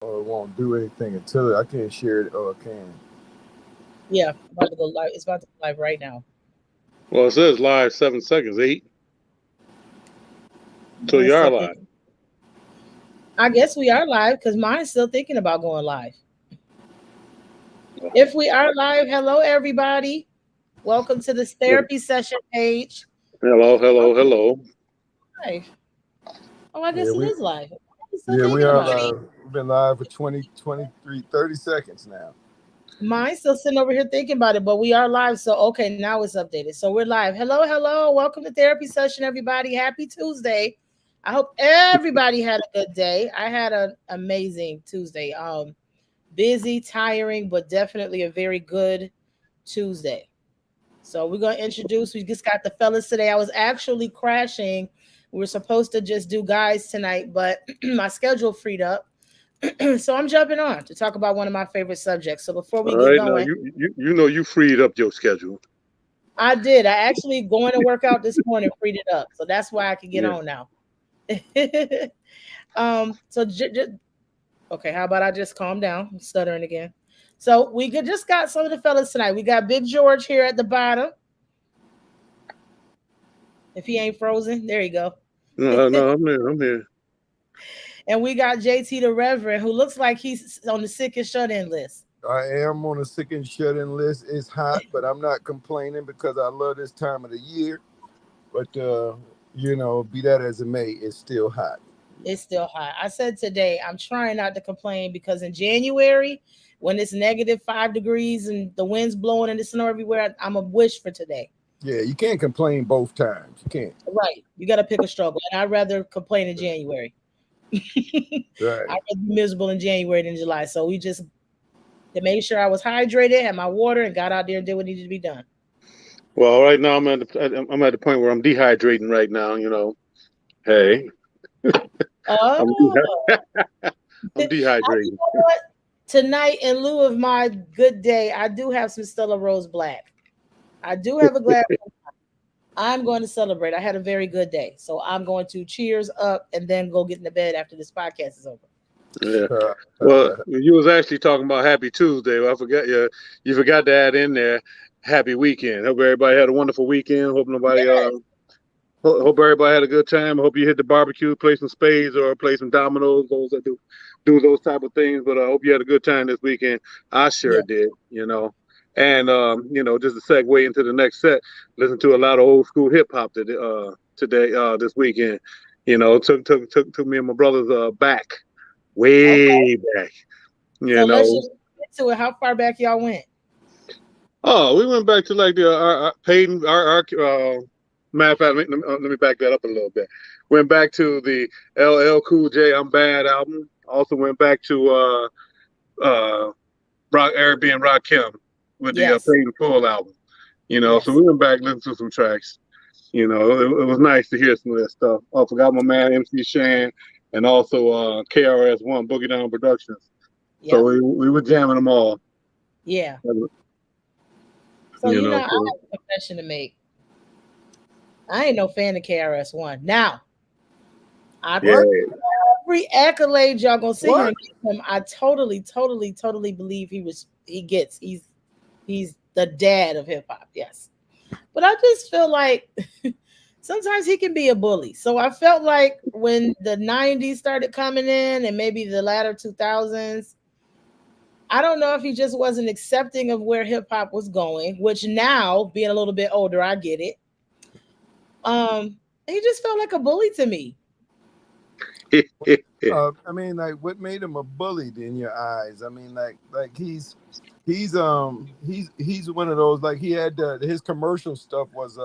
or it won't do anything until I can't share it or I can. Yeah, about to go live. It's about to go live right now. Well, it says live 7 seconds, 8. So Mine's you are still live. thinking. I guess we are live because mine's still thinking about going live. If we are live, hello everybody. Welcome to this therapy session page. Hello, Oh, hello, hello. live. Oh, I Yeah, guess it is live. I'm still we thinking are about it. live. We've been live for 20, 23, 30 seconds now. Mine's still sitting over here thinking about it, but we are live. So okay, now it's updated. So we're live. Hello, hello. Welcome to therapy session, everybody. Happy Tuesday. I hope everybody had a good day. I had an amazing Tuesday. Busy, tiring, but definitely a very good Tuesday. So we're gonna introduce. We just got the fellas today. I was actually crashing. We were supposed to just do guys tonight, but my schedule freed up. So I'm jumping on to talk about one of my favorite subjects. So before we All get right, now going, you know you freed up your schedule. I did. I actually going to work out this morning freed it up. So that's why I can get Yeah. on now. So okay, how about I just calm down? I'm stuttering again. So we just got some of the fellas tonight. We got Big George here at the bottom. If he ain't frozen, there you go. No, no, I'm here. I'm here. And we got JT the Reverend, who looks like he's on the sick and shut in list. I am on a sick and shut in list. It's hot, but I'm not complaining because I love this time of the year. But be that as it may, it's still hot. It's still hot. I said today, I'm trying not to complain because in January, when it's negative 5 degrees and the wind's blowing and the snow everywhere, I'm a wish for today. Yeah, you can't complain both times. You can't. Right. You got to pick a struggle. And I'd rather complain in January. I'd Right. rather be miserable in January than July. So we just to make sure I was hydrated, had my water, and got out there and did what needed to be done. Well, right now I'm at the point where I'm dehydrating right now. Hey, I'm Oh, I'm you dehydrating. know what? Tonight, in lieu of my good day, I do have some Stella Rose Black. I do have a glass. I'm going to celebrate. I had a very good day. So I'm going to cheers up and then go get into bed after this podcast is over. Yeah. Well, you was actually talking about Happy Tuesday. Well, I forgot you forgot to add in there Happy Weekend. Hope everybody had a wonderful weekend. Yes. Hope everybody had a good time. I hope you hit the barbecue, play some spades or play some dominoes. Those that do those type of things. But I hope you had a good time this weekend. I sure Yeah. did. And just to segue into the next set, listen to a lot of old school hip hop today this weekend. Took me and my brothers back, Okay. way back. So You let's know, just get to it. How far back y'all went? oh, we went back to like the our Peyton, our matter of fact, let me back that up a little bit. Went back to the LL Cool J I'm Bad album. Also went back to Rock Eric B and Rakim with the Yes. Peyton Full album. So Yes. we went back and listened to some tracks. It was nice to hear some of that stuff. I forgot my man MC Shan and also KRS-One Boogie Down Productions. So Yep. we were jamming them all. Yeah. You So I so have a confession to make. I ain't no fan of KRS-One. Now, I yeah. What? every accolade y'all gonna sit here What? and give him, I totally, totally, totally believe he gets. He's the dad of hip hop, yes. But I just feel like sometimes he can be a bully. So I felt like when the 90s started coming in and maybe the latter 2000s, I don't know if he just wasn't accepting of where hip hop was going, which now, being a little bit older, I get it. He just felt like a bully to me. I mean, like, what made him a bully in your eyes? I mean, like he's one of those. Like, he had his commercial stuff was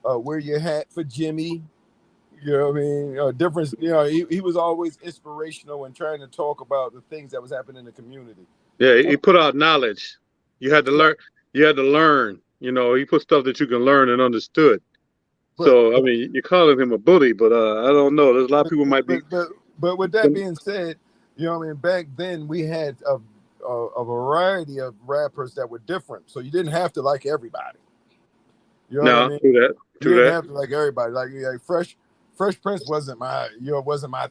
wear your hat for Jimmy. You know what I mean? Difference. He was always inspirational and trying to talk about the things that was happening in the community. Yeah, Okay. he put out knowledge. You had to Yeah. learn. You had to learn. He put stuff that you can learn and understood. But So I mean, you're calling him a bully, but I don't know. There's a lot of but people might be. but with that being said, I mean, back then we had a variety of rappers that were different, so you didn't have to like everybody. You know what I No, mean? true that. You True didn't that. have to like everybody. Like Fresh Prince wasn't my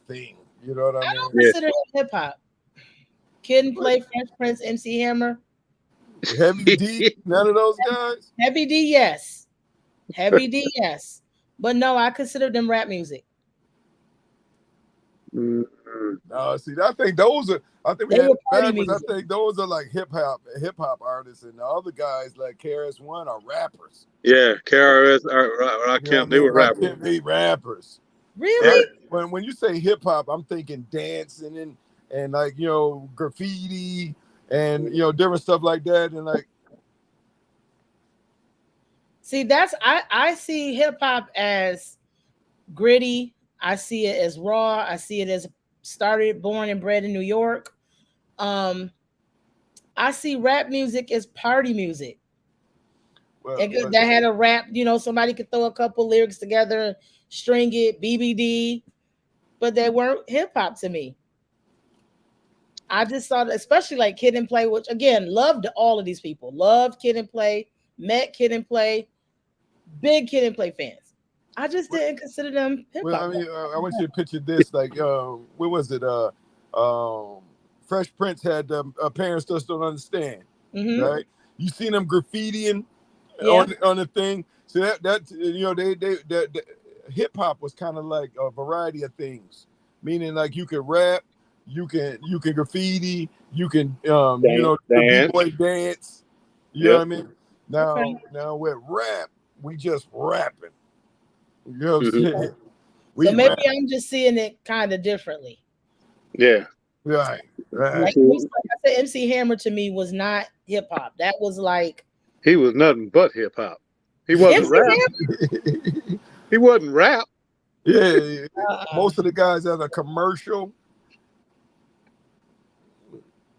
thing. You know what I I mean? don't Yeah. consider him hip hop. Kid and Play, Fresh Prince, MC Hammer. Heavy D, none of those guys. Heavy D, yes. Heavy D, yes. But no, I consider them rap music. See, I think those are. I think we They had were it party backwards. music. I think those are like hip hop artists, and the other guys like KRS-One are rappers. Yeah, KRS, Rakim, they were rappers. Rakim, they rappers. Really? When you say hip hop, I'm thinking dancing and like graffiti and different stuff like that, and like. See, I see hip hop as gritty. I see it as raw. I see it as born and bred in New York. I see rap music as party music. Well, that had a rap, somebody could throw a couple lyrics together, string it, BBD, but they weren't hip hop to me. I just thought, especially like Kid and Play, which again, loved all of these people. Loved Kid and Play, met Kid and Play, big Kid and Play fans. I just didn't consider them hip hop. Well, I mean, I want you to picture this. Like, what was it? Fresh Prince had parents just don't understand, right? You seen them graffitiing on the thing. So that hip hop was kind of like a variety of things, meaning like you can rap, you can graffiti, you can the B-boy dance. You know what I mean? Now with rap, we just rapping. You know what I'm saying? So maybe I'm just seeing it kind of differently. Yeah. Right. Like I said, MC Hammer to me was not hip hop. That was like he was nothing but hip hop. He wasn't rap. He wasn't rap. Yeah. Most of the guys had a commercial.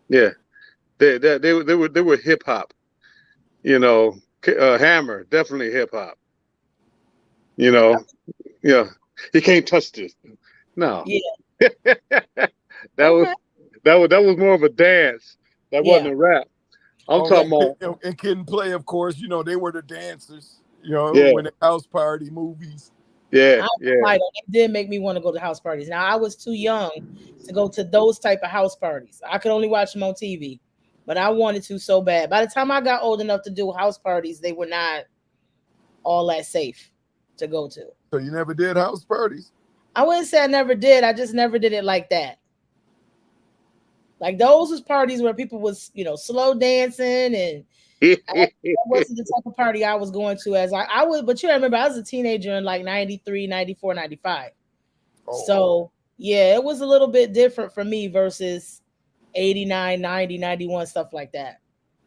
Yeah. They were hip hop. Hammer, definitely hip hop. Yeah. You can't touch this. No. Yeah. That was more of a dance. That wasn't a rap. I'm talking about and Kid and Play, of course. They were the dancers. When the house party movies. Yeah. It did make me want to go to house parties. Now I was too young to go to those type of house parties. I could only watch them on TV, but I wanted to so bad. By the time I got old enough to do house parties, they were not all that safe to go to. So you never did house parties? I wouldn't say I never did. I just never did it like that. Like those was parties where people was, slow dancing, and that wasn't the type of party I was going to as I would. But you remember, I was a teenager in like 93, 94, 95. Oh. So yeah, it was a little bit different for me versus 89, 90, 91, stuff like that.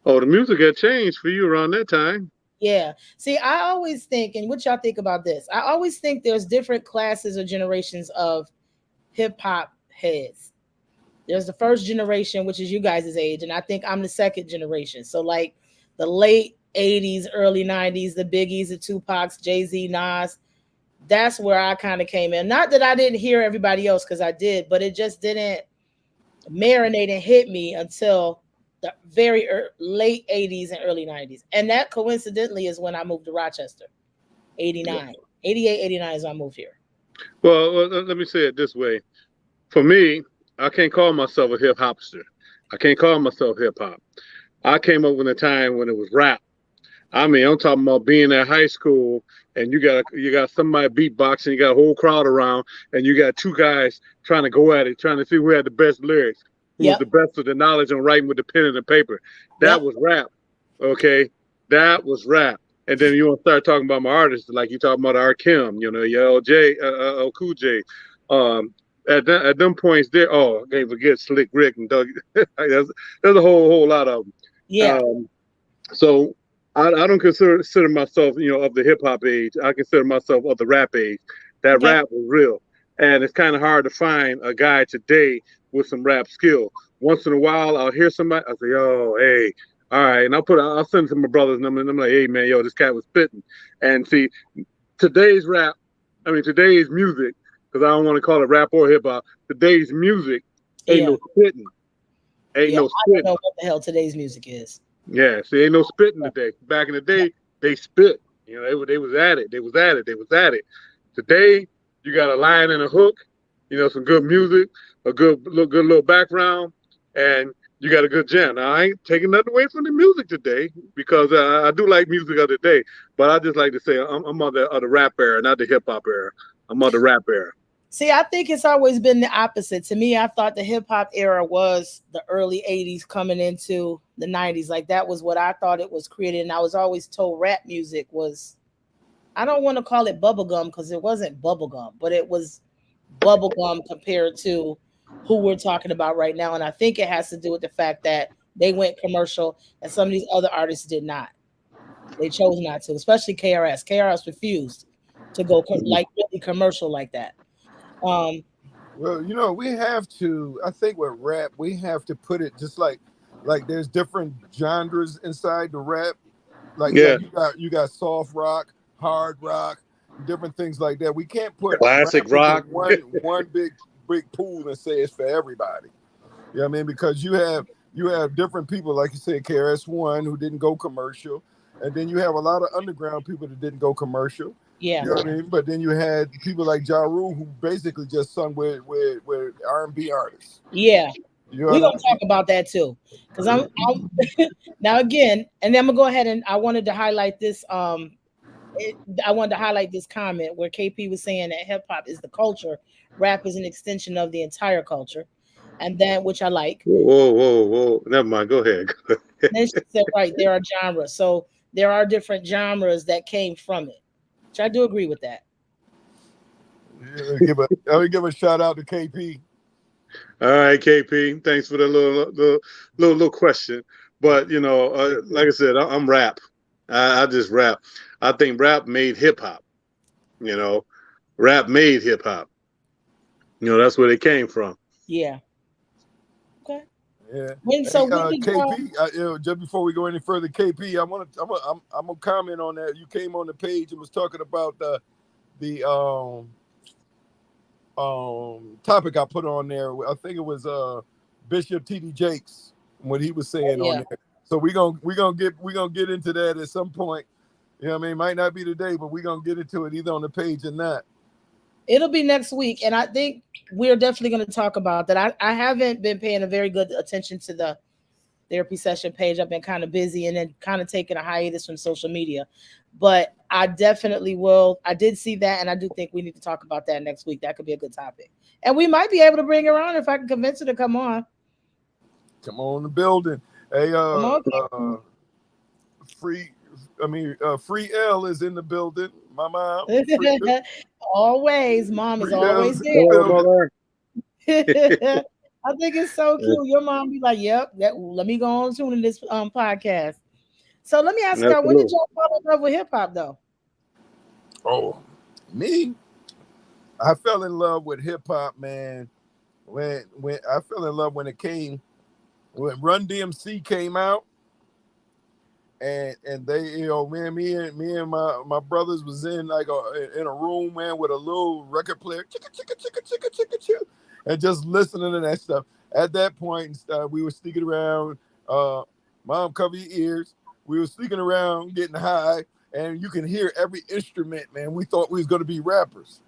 Oh, the music had changed for you around that time. Yeah. See, I always think, and what y'all think about this? I always think there's different classes or generations of hip hop heads. There's the first generation, which is you guys' age, and I think I'm the second generation. So like the late 80s, early 90s, the Biggies, the Tupacs, Jay-Z, Nas, that's where I kind of came in. Not that I didn't hear everybody else, because I did, but it just didn't marinate and hit me until the very late 80s and early 90s. And that coincidentally is when I moved to Rochester, 89. 88, 89 is when I moved here. Well, let me say it this way. For me, I can't call myself a hip hopster. I can't call myself hip hop. I came up with a time when it was rap. I mean, I'm talking about being at high school and you got somebody beatboxing, you got a whole crowd around, and you got two guys trying to go at it, trying to see who had the best lyrics, who was the best of the knowledge on writing with the pen and the paper. That was rap. Okay, that was rap. And then you want to start talking about my artists, like you talking about Rakim, your LJ, Cool J. At them points there, I can't forget Slick Rick and Doug. There's a whole lot of them. Yeah. So I don't consider myself, of the hip hop age. I consider myself of the rap age. That rap was real, and it's kind of hard to find a guy today with some rap skill. Once in a while, I'll hear somebody. I say, "Oh, hey, all right," and I'll send it to my brothers, and I'm like, "Hey, man, this cat was spitting." And see, today's music. Because I don't want to call it rap or hip hop. Today's music ain't no spitting. Ain't no spitting. I don't know what the hell today's music is. Yeah, see, ain't no spitting today. Back in the day, they spit. They was at it. They was at it. Today, you got a line and a hook. Some good music, a good little background, and you got a good jam. Now, I ain't taking nothing away from the music today because I do like music of the day, but I just like to say I'm of the rap era, not the hip hop era. I'm of the rap era. See, I think it's always been the opposite. To me, I thought the hip hop era was the early 80s coming into the 90s. Like that was what I thought it was created. And I was always told rap music was, I don't want to call it bubblegum because it wasn't bubblegum, but it was bubblegum compared to who we're talking about right now. And I think it has to do with the fact that they went commercial and some of these other artists did not. They chose not to, especially KRS. KRS refused to go like really commercial like that. Well, you know, we have to, I think with rap, we have to put it just like there's different genres inside the rap. Like Yeah. you got soft rock, hard rock, different things like that. We can't put Classic rock. one big pool and say it's for everybody. You know what I mean? Because you have different people, like you said, KRS-One, who didn't go commercial, and then you have a lot of underground people that didn't go commercial. Yeah. You know what I mean? But then you had people like Ja Rule who basically just sung with R&B artists. Yeah. You know We're what gonna talk about that too. Because I'm now again, and then I'm gonna go ahead and I wanted to highlight this. I wanted to highlight this comment where KP was saying that hip hop is the culture, rap is an extension of the entire culture, and then which I like. Whoa. Never mind. Go ahead. Then she said, right, there are genres. So there are different genres that came from it. Which I do agree with that. Yeah, I would give a shout out to KP. All right, KP. Thanks for the little question. But you know, like I said, I'm rap. I just rap. I think rap made hip hop. You know, rap made hip hop. You know, that's where they came from. Yeah. Okay. Yeah. When did KP, just before we go any further, KP, I'm gonna comment on that. You came on the page and was talking about the topic I put on there. I think it was Bishop T.D. Jakes, what he was saying on there. So we're gonna get into that at some point. You know what I mean? Might not be today, but we're gonna get into it either on the page or not. It'll be next week, and I think we're definitely going to talk about that. I haven't been paying a very good attention to the therapy session page. I've been kind of busy and then kind of taking a hiatus from social media, but I definitely will. I did see that, and I do think we need to talk about that next week. That could be a good topic, and we might be able to bring her on if I can convince her to come on. Come on, the building. Hey, Free L is in the building. My mom. Always, mom is always there. I think it's so cute. Your mom be like, "Yep, let me go on tune in this podcast." So let me ask y'all, when did y'all fall in love with hip hop, though? Oh, me? I fell in love with hip hop, man. When I fell in love when Run DMC came out. And they, you know, me and my brothers was in in a room, man, with a little record player, chicka, and just listening to that stuff. At that point, we were sneaking around. Mom, cover your ears. We were sneaking around, getting high, and you can hear every instrument, man. We thought we was gonna be rappers.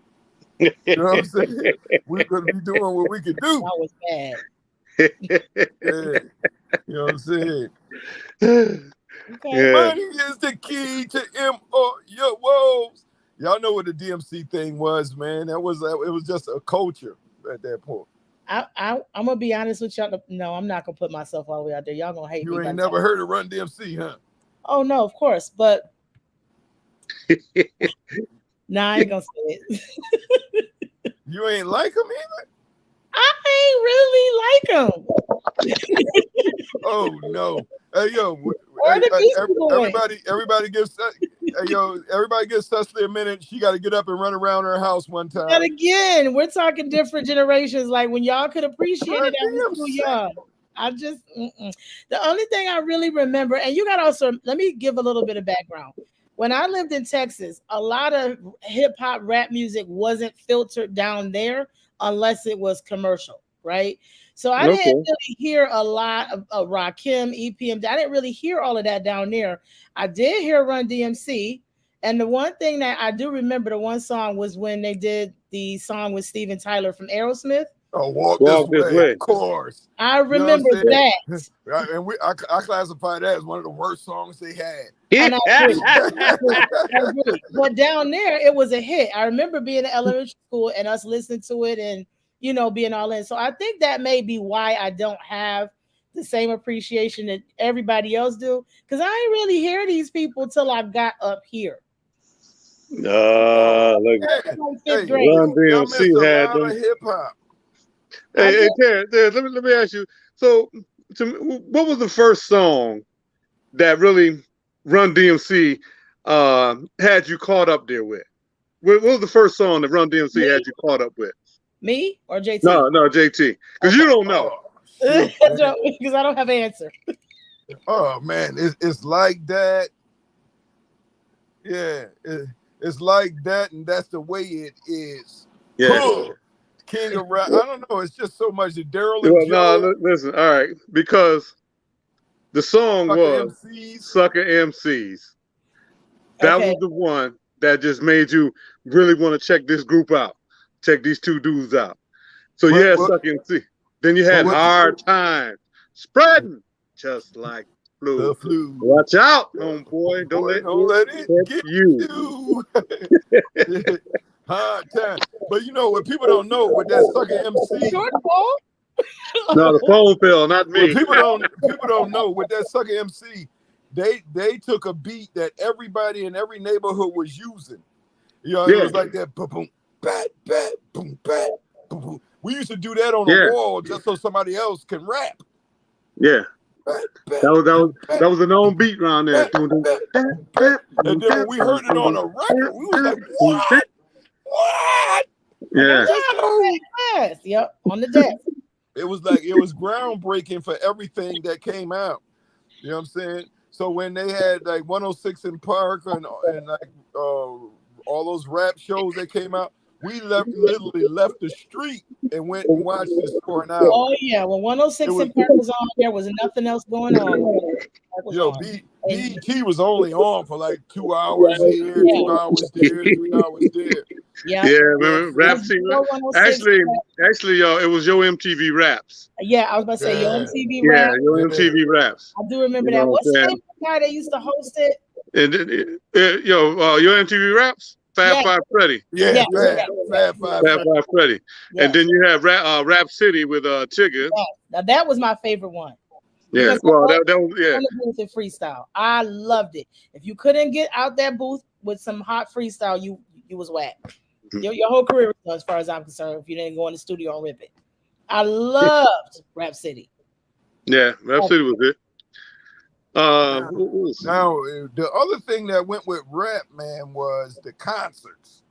You know what I'm saying? We were gonna be doing what we could do. That was bad. Yeah. You know what I'm saying? Okay. Yeah. Money is the key to your woes. Y'all know what the DMC thing was, man. It was just a culture at that point. I'm gonna be honest with y'all. No, I'm not gonna put myself all the way out there. Y'all gonna hate me. You ain't never heard of Run DMC, huh? Oh no, of course, but nah, I ain't gonna say it. You ain't like him either? I ain't really like him. Oh no. Hey yo, everybody gives Cecily a minute. She got to get up and run around her house one time. But again, we're talking different generations. Like when y'all could appreciate it, I was too young. I just the only thing I really remember, and you got also let me give a little bit of background. When I lived in Texas, a lot of hip hop rap music wasn't filtered down there unless it was commercial, right? So I didn't really hear a lot of Rakim, EPM. I didn't really hear all of that down there. I did hear Run DMC. And the one thing that I do remember, the one song was when they did the song with Steven Tyler from Aerosmith, Oh, walk this this way. way. Of course. I You know what I'm remember saying? that. And I classify that as one of the worst songs they had. And I agree. But down there, it was a hit. I remember being in elementary school and us listening to it and, you know, being all in. So I think that may be why I don't have the same appreciation that everybody else do. Because I ain't really hear these people till I got up here. Look, Like fifth grade. Run Y'all missed DMC a had lot them. of hip hop. Hey, Terrence, let me ask you. So, what was the first song that really Run DMC had you caught up there with? What was the first song that Run DMC had you caught up with? Me or JT? No, JT. Because you don't know. Because I don't have an answer. Oh man, it's like that. Yeah, it's like that, and that's the way it is. Yeah. King of Rap. I don't know. It's just so much. Daryl Well, and Joe. no, listen. All right, because the song was Sucker MCs. That was the one that just made you really want to check this group out, check these two dudes out. So you had Sucker MC. Then you had Hard Time, spreading just like flu. Watch out, homeboy. Don't let it get you. Hard Time. But you know what people don't know with that Sucker MC. No, the phone fell, not me. People don't know with that Sucker MC. They took a beat that everybody in every neighborhood was using. You know, it was like that boom, boom, bat, bat, boom, bat, boom, boom. We used to do that on the wall just so somebody else can rap. Yeah. That was a known beat around there. And then when we heard it on a record, we was like, what? What? Yeah. Yep, on the desk. It was groundbreaking for everything that came out. You know what I'm saying? So when they had like 106 in Park and like all those rap shows that came out, we literally left the street and went and watched this for an hour. Oh yeah, when 106 in Park was on, there was nothing else going on. You know, BET was only on for like 2 hours here, 2 hours there, 3 hours there. Yeah, remember Rap City? Actually, y'all, it was Yo MTV Raps. Yeah, I was about to say Yo MTV Raps. Yeah, Yo MTV Raps. I do remember that. What's the name of the guy that used to host it? Yo MTV Raps. Fab Five Freddy. Yeah, Fab Five Freddy. Yeah. And then you have Rap City with Tigger. Yeah. Now that was my favorite one. Yeah, well, that was booth and freestyle. I loved it. If you couldn't get out that booth with some hot freestyle, you was whack. Your whole career was done, as far as I'm concerned. If you didn't go in the studio and rip it, I loved Rap City. Yeah, Rap City was good. Now the other thing that went with rap, man, was the concerts.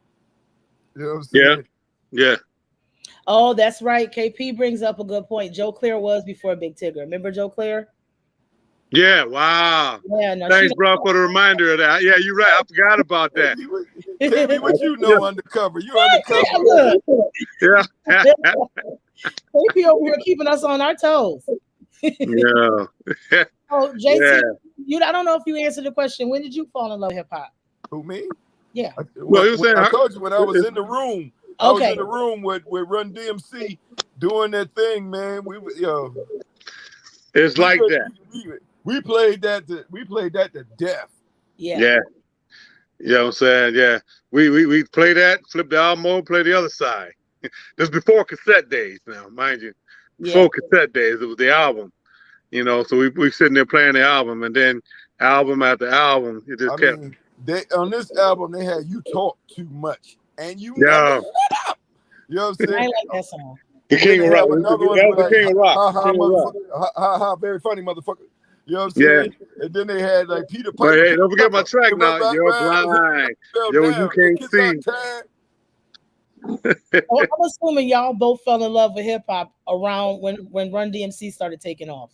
You know what I'm saying? Yeah. Oh, that's right. KP brings up a good point. Joe Clear was before Big Tigger. Remember Joe Clear? Yeah, wow. Yeah, no, thanks, bro, for the reminder of that. Yeah, you're right. I forgot about that. What you know undercover? You undercover. Yeah. KP over here keeping us on our toes. Yeah. Oh, JT, I don't know if you answered the question. When did you fall in love with hip hop? Who, me? Yeah. Well, you saying I told you when I was in the room. I Okay. was in the room with Run DMC doing that thing, man. It's like that. We played that to death. Yeah. Yeah. You know what I'm saying? Yeah. We play that, flip the album over, play the other side. This is before cassette days now, mind you. Before cassette days, it was the album. You know, so we sitting there playing the album, and then album after album, it just kept. On this album, they had "You Talk Too Much," and you never shut up. You know what I'm saying? I like that song. The King of Rock. That was the King of Rock. Ha, very funny, motherfucker. You know what I'm saying? Yeah. And then they had like Peter Piper. Hey, don't forget my track now. You're blind. Yo, you can't see. Well, I'm assuming y'all both fell in love with hip hop around when Run DMC started taking off.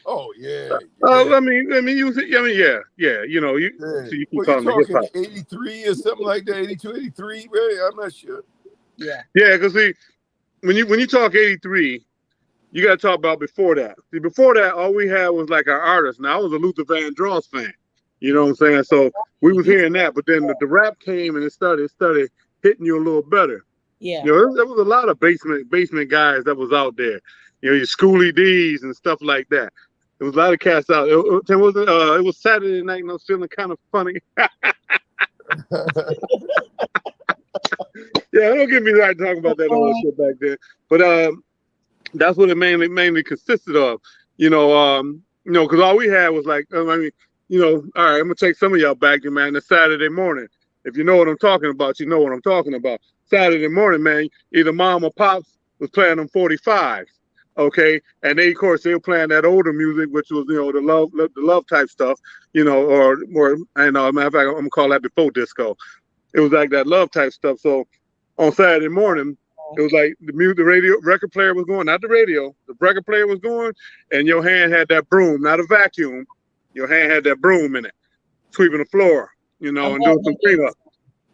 Oh yeah. I mean, yeah. You know, you keep calling me hip hop. 83 or something like that. 82, 83. Really, I'm not sure. Yeah. Yeah, because when you talk 83, you got to talk about before that. See, before that, all we had was like our artists. Now, I was a Luther Vandross fan. You know what I'm saying? So we was hearing that, but then the rap came and it started hitting you a little better. Yeah. You know, there was a lot of basement guys that was out there. You know, your Schoolie D's and stuff like that. There was a lot of cats out. It was Saturday night, and I was feeling kind of funny. Yeah, don't get me right talking about that old shit back then. But that's what it mainly consisted of. Because all we had was like, all right, I'm gonna take some of y'all back to, man, the Saturday morning. If you know what I'm talking about, you know what I'm talking about. Saturday morning, man, either mom or pops was playing them 45s, okay, and they, of course, they were playing that older music, which was, the love type stuff, or and matter of fact, I'm gonna call that before disco. It was like that love type stuff. So on Saturday morning, it was like the radio record player was going, not the radio. The record player was going, and your hand had that broom, not a vacuum. Your hand had that broom in it, sweeping the floor, and doing some cleanup.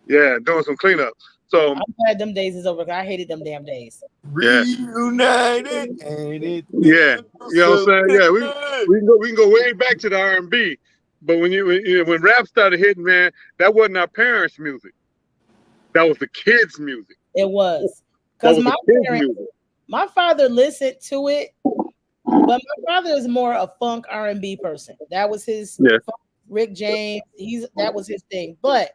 Yeah, doing some cleanup. So I'm glad them days is over. I hated them damn days. Reunited, ain't it? Yeah, you know what I'm saying? Yeah, we can go way back to the R&B, but when rap started hitting, man, that wasn't our parents' music. That was the kids' music. It was, because my father listened to it, but my father is more a funk R&B person. That was his Rick James. That was his thing. But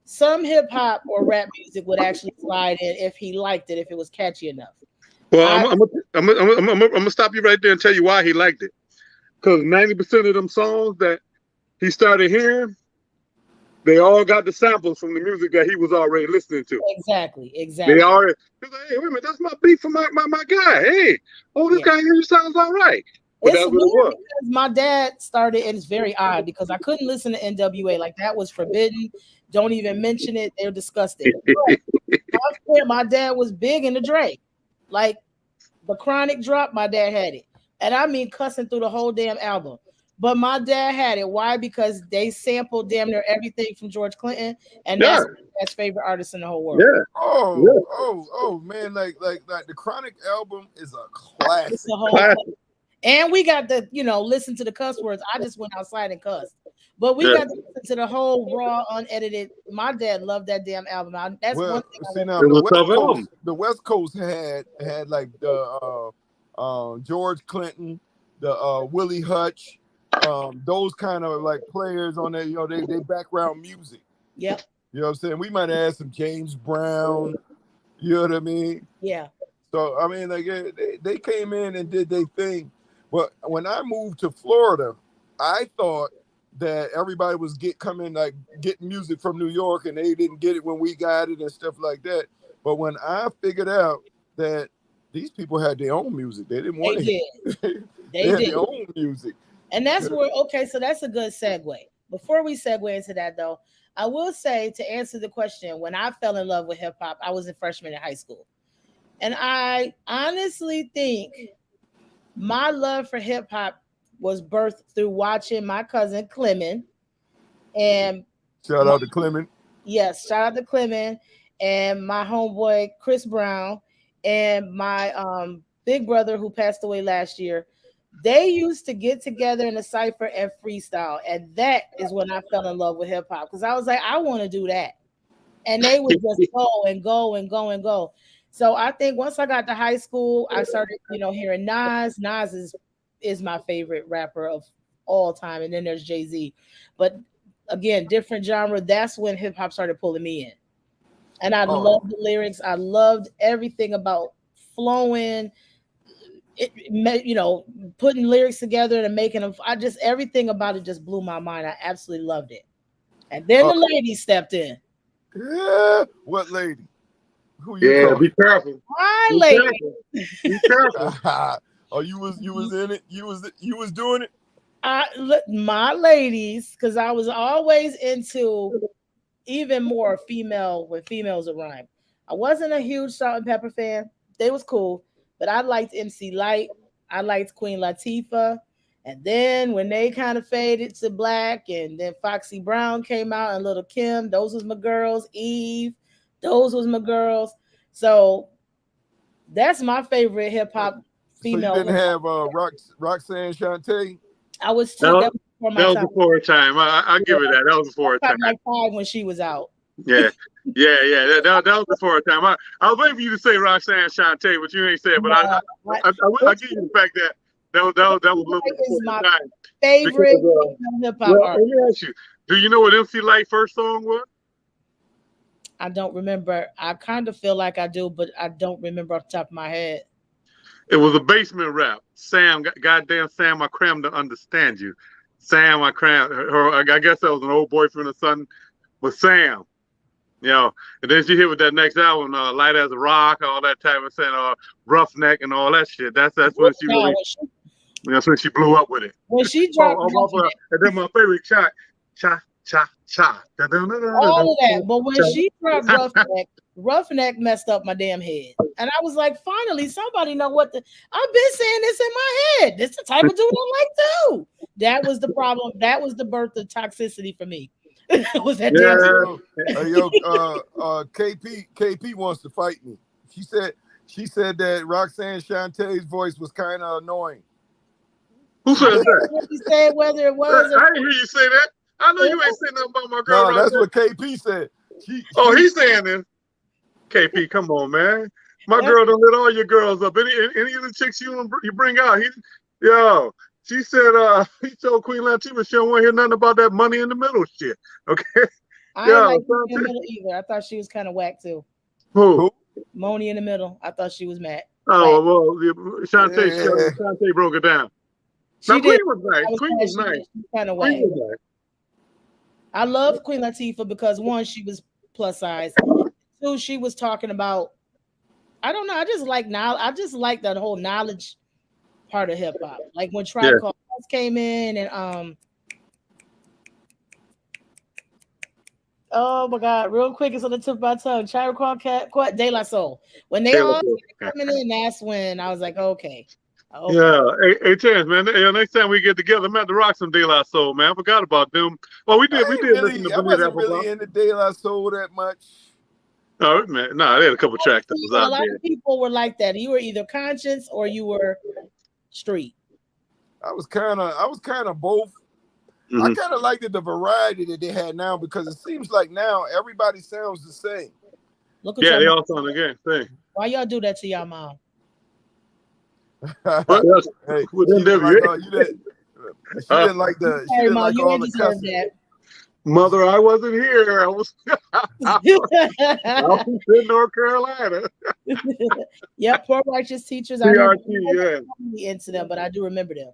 some hip hop or rap music would actually slide in if he liked it, if it was catchy enough. Well, I'm gonna stop you right there and tell you why he liked it. Because 90% of them songs that he started hearing, they all got the samples from the music that he was already listening to. Exactly. They already. He's like, hey, wait a minute, that's my beat for my guy. Hey, this guy here sounds all right. But that's what it was. Because my dad started, and it's very odd because I couldn't listen to NWA. Like, that was forbidden. Don't even mention it. They're disgusting. My dad was big into Dre. Like, the Chronic drop, my dad had it. And I mean cussing through the whole damn album. But my dad had it. Why? Because they sampled damn near everything from George Clinton, and that's his favorite artist in the whole world. Yeah. Oh, man! Like the Chronic album is a classic. It's a whole and we got to listen to the cuss words. I just went outside and cussed, but we got to listen to the whole raw, unedited. My dad loved that damn album. That's one thing. See, now the West Coast had like the George Clinton, the Willie Hutch. Those kind of like players on there, they background music. Yep. You know what I'm saying? We might add some James Brown. You know what I mean? Yeah. So I mean, like they came in and did their thing. But when I moved to Florida, I thought that everybody was getting music from New York, and they didn't get it when we got it and stuff like that. But when I figured out that these people had their own music, they didn't want it. They had their own music. And that's where, so that's a good segue. Before we segue into that, though, I will say, to answer the question, when I fell in love with hip hop, I was a freshman in high school. And I honestly think my love for hip hop was birthed through watching my cousin Clement. And shout out to Clement. Yes, shout out to Clement and my homeboy Chris Brown and my big brother who passed away last year. They used to get together in a cypher and freestyle, and that is when I fell in love with hip hop, because I was like, I want to do that, and they would just go and go and go and go. So I think once I got to high school, I started, hearing Nas. Nas is my favorite rapper of all time, and then there's Jay-Z. But again, different genre. That's when hip hop started pulling me in, and I loved the lyrics. I loved everything about flowing. Putting lyrics together and making them. Everything about it just blew my mind. I absolutely loved it. And then the lady stepped in. Yeah, what lady? Who you talking? Be careful. My lady. Be careful. Oh, you was in it. You was doing it. My ladies, because I was always into even more female when females would rhyme. I wasn't a huge Salt-N-Pepa fan. They was cool. But I liked MC Lyte. I liked Queen Latifah. And then when they kind of faded to black, and then Foxy Brown came out and Little Kim, those was my girls. Eve, those was my girls. So that's my favorite hip hop female. So you didn't have Roxanne Shante? I was too. That was before her time. I give her that. That was before her time. Like 5 when she was out. Yeah. That was before time. I was waiting for you to say Roxanne Shante, but you ain't said. But I give you the fact that was a little bit is before my time. favorite hip hop Well, artist. let me ask you: do you know what MC Lyte's first song was? I don't remember. I kind of feel like I do, but I don't remember off the top of my head. It was a basement rap. Sam, goddamn Sam, I crammed to understand you. Sam, I crammed her. I guess that was an old boyfriend or something. But Sam, you know, and then she hit with that next album, Light as a Rock, all that type of thing, Roughneck and all that shit. That's when she really, that's when she blew up with it. When she dropped, and then my favorite cha. All of that. But when she dropped Roughneck messed up my damn head. And I was like, finally, somebody know what I've been saying this in my head. This is the type of dude I like too. That was the problem. That was the birth of toxicity for me. Was that KP wants to fight me. She said that Roxanne Shantae's voice was kind of annoying. Who said that? He said whether it was. I didn't hear you say that. I know you ain't saying nothing about my girl. No, that's what KP said. He's saying this. KP, come on, man. My girl done lit all your girls up. Any of the chicks you bring out, she said he told Queen Latifah she don't want to hear nothing about that money in the middle shit. Okay. I don't like Money in the Middle either. I thought she was kind of whack too. Who? Money in the Middle. I thought she was mad. Oh well, Shantae broke it down. Now, Queen was nice. Queen was nice. Kind of whack. I love Queen Latifah because one, she was plus size. Two, she was talking about. I don't know. I just like that whole knowledge part of hip hop. Like when Tribe Called Quest came in and oh my God, real quick, it's on the tip of my tongue. Tribe Called Quest, De La Soul. When they all coming in, that's when I was like, okay. Yeah, hey, Chance, man. Next time we get together, I'm going to rock some De La Soul, man. I forgot about them. Well, we did. I wasn't really into De La Soul that much. Oh man, no, they had a couple tracks that was out there. A lot of people were like that. You were either conscious or you were street. I was kind of both. Mm-hmm. I kind of liked the variety that they had now because it seems like now everybody sounds the same. They all sound the same. Why y'all do that to y'all mom? Hey, she didn't like all the cussing. Mother, I wasn't here. I was in North Carolina. Yeah, Poor Righteous Teachers. I into them, but I do remember them.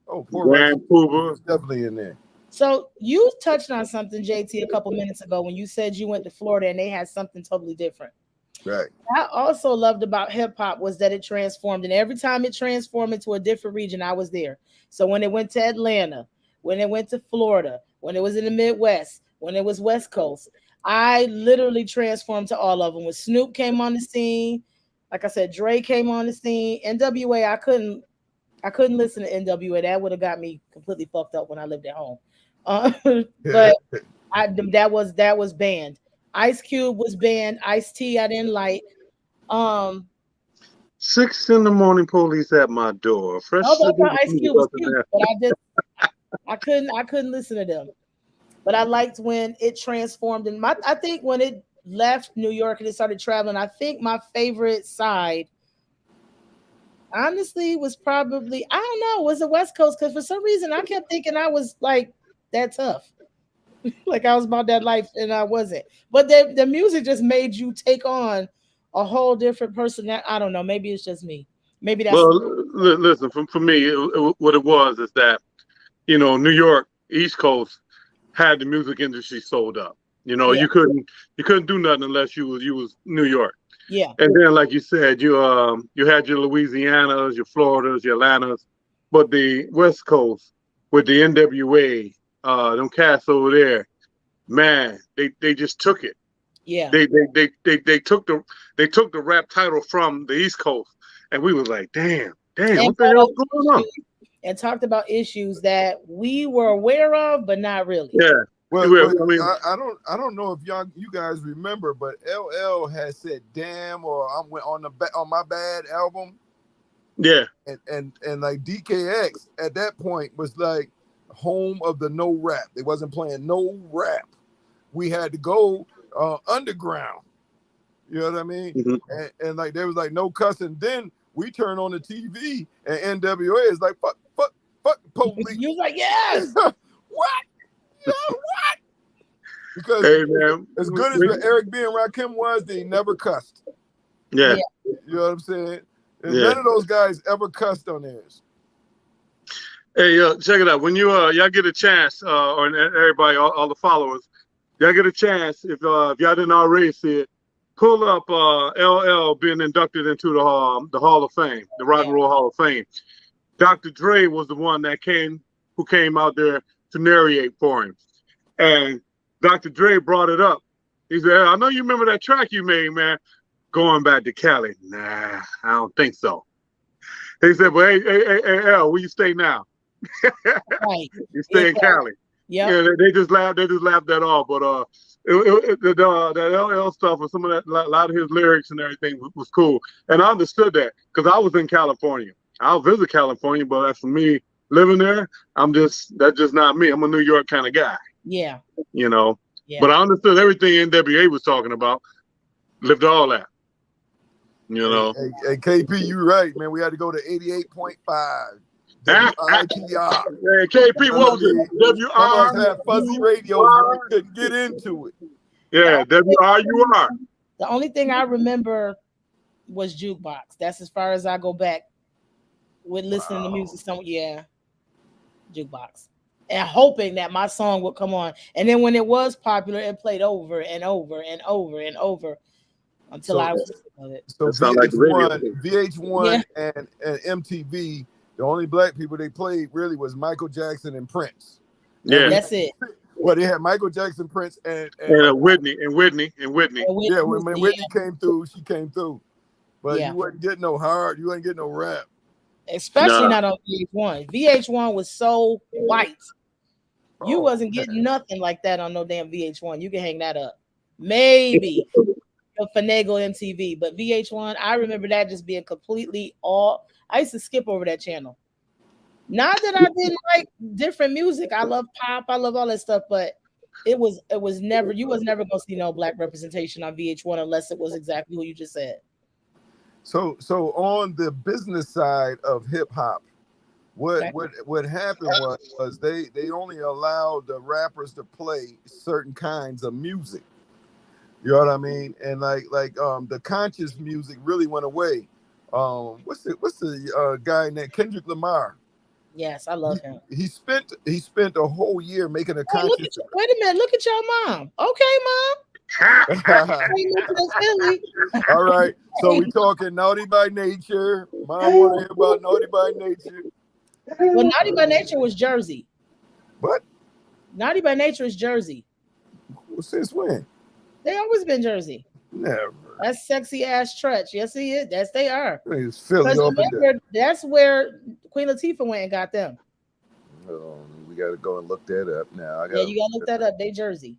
Oh, Poor Righteous was definitely in there. So you touched on something, JT, a couple minutes ago when you said you went to Florida and they had something totally different. Right. I also loved about hip hop was that it transformed, and every time it transformed into a different region, I was there. So when it went to Atlanta, when it went to Florida, when it was in the Midwest, when it was West Coast, I literally transformed to all of them. When Snoop came on the scene, like I said, Dre came on the scene. NWA, I couldn't listen to NWA. That would have got me completely fucked up when I lived at home. But that was banned. Ice Cube was banned. Ice-T I didn't like. 6 a.m, police at my door. Fresh. Ice Cube was cute, but I couldn't listen to them. But I liked when it transformed. And I think when it left New York and it started traveling, I think my favorite side, honestly, was probably, I don't know, was the West Coast. Because for some reason, I kept thinking I was like that tough. Like I was about that life and I wasn't. But the music just made you take on a whole different person. That I don't know. Maybe it's just me. Maybe that's. Well, listen, for me, what it was is that, New York, East Coast had the music industry sold up. You couldn't do nothing unless you was New York. Yeah. And then, like you said, you had your Louisianas, your Floridas, your Atlantas, but the West Coast with the NWA. Them cats over there, man, they just took it. Yeah. They took the rap title from the East Coast, and we was like, damn, what the hell's going on? And talked about issues that we were aware of, but not really. Yeah. Well, I don't know if you guys remember, but LL has said "damn" or "I went on my bad" album. Yeah. And like DKX at that point was like home of the no rap. They wasn't playing no rap. We had to go underground. You know what I mean? Mm-hmm. And like there was like no cussing. Then we turn on the TV and NWA is like fuck police. You was like, yes. What? You know what? Because Hey, man. as good as Eric B. and Rakim was, they never cussed. Yeah. You know what I'm saying? And Yeah. none of those guys ever cussed on theirs. Hey, check it out. When you y'all get a chance, or everybody, all the followers, y'all get a chance. If y'all didn't already see it, pull up LL being inducted into the Hall of Fame, the Rock and Roll Hall of Fame. Dr. Dre was the one who came out there to narrate for him, and Dr. Dre brought it up. He said, "I know you remember that track you made, man, going back to Cali." Nah, I don't think so. He said, "But hey, L, where you stay now?" Right. You stay in Cali. Yeah. They just laughed that off. But that LL stuff and some of that, a lot of his lyrics and everything was cool. And I understood that because I was in California. I'll visit California, but as for me living there, that's just not me. I'm a New York kind of guy. Yeah. You know. Yeah. But I understood everything NWA was talking about. Lived all that. You know. Hey, KP, you right, man. We had to go to 88.5. WITR. Hey, KP, what was it? Some of us had fuzzy radios and we couldn't get into it. Yeah, WRUR. The only thing I remember was Jukebox. That's as far as I go back with listening to music. Jukebox. And hoping that my song would come on. And then when it was popular, it played over and over and over and over until I was sick of it. So VH1 and MTV, the only black people they played really was Michael Jackson and Prince. Yeah, that's it. Well, they had Michael Jackson, Prince, and Whitney. Yeah, when Whitney came through, she came through. But you wasn't getting no hard, you ain't getting no rap. Especially not on VH1. VH1 was so white. You wasn't getting nothing like that on no damn VH1. You can hang that up. Maybe finagle MTV, but VH1, I remember that just being completely all. I used to skip over that channel. Not that I didn't like different music. I love pop. I love all that stuff, but it was never. You was never gonna see no black representation on VH1 unless it was exactly what you just said. So on the business side of hip hop, what happened was they only allowed the rappers to play certain kinds of music. You know what I mean? And like the conscious music really went away. What's the guy named Kendrick Lamar? Yes, I love him. He spent a whole year making a conscious. Wait a minute, look at your mom. Okay, mom. All right, so we talking Naughty by Nature. Mom want to hear about Naughty by Nature. Well, Naughty by Nature was Jersey. What? Naughty by Nature is Jersey. Since when? They always been Jersey. Never. That's sexy ass Trutch. Yes, he is. Yes, they are. It's Philly that's where Queen Latifah went and got them. We got to go and look that up now. You got to look that up. They Jersey.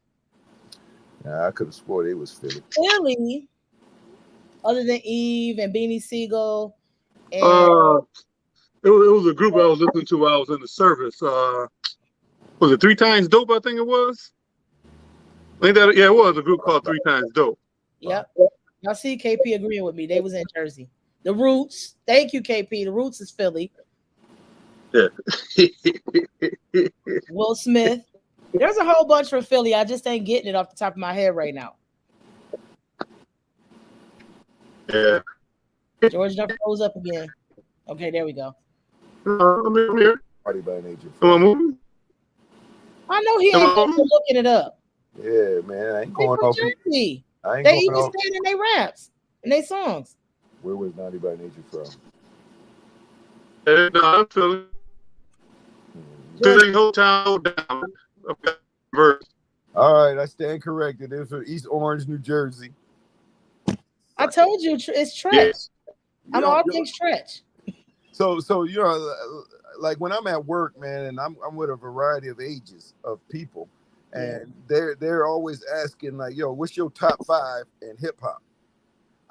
Nah, I could have swore they was Philly. Philly, other than Eve and Beanie Siegel. And it was a group I was listening to while I was in the service. Was it 3 Times Dope? I think it was. It was a group called 3 Times Dope. Yep. Y'all see KP agreeing with me. They was in Jersey. The Roots. Thank you, KP. The Roots is Philly. Yeah. Will Smith. There's a whole bunch from Philly. I just ain't getting it off the top of my head right now. Yeah. George Duff rose up again. Okay, there we go. I'm here. Party by Nature. I know he ain't looking it up. Yeah, man. I ain't going off. Jersey. They even stand in their raps and their songs. Where was Naughty by Nature from? I'm feeling. The whole town down. Verse. All right, I stand corrected. It was from East Orange, New Jersey. I told you it's Tretch. I'm all things Tretch. So like when I'm at work, man, and I'm with a variety of ages of people. And they're always asking like, yo, what's your top 5 in hip hop?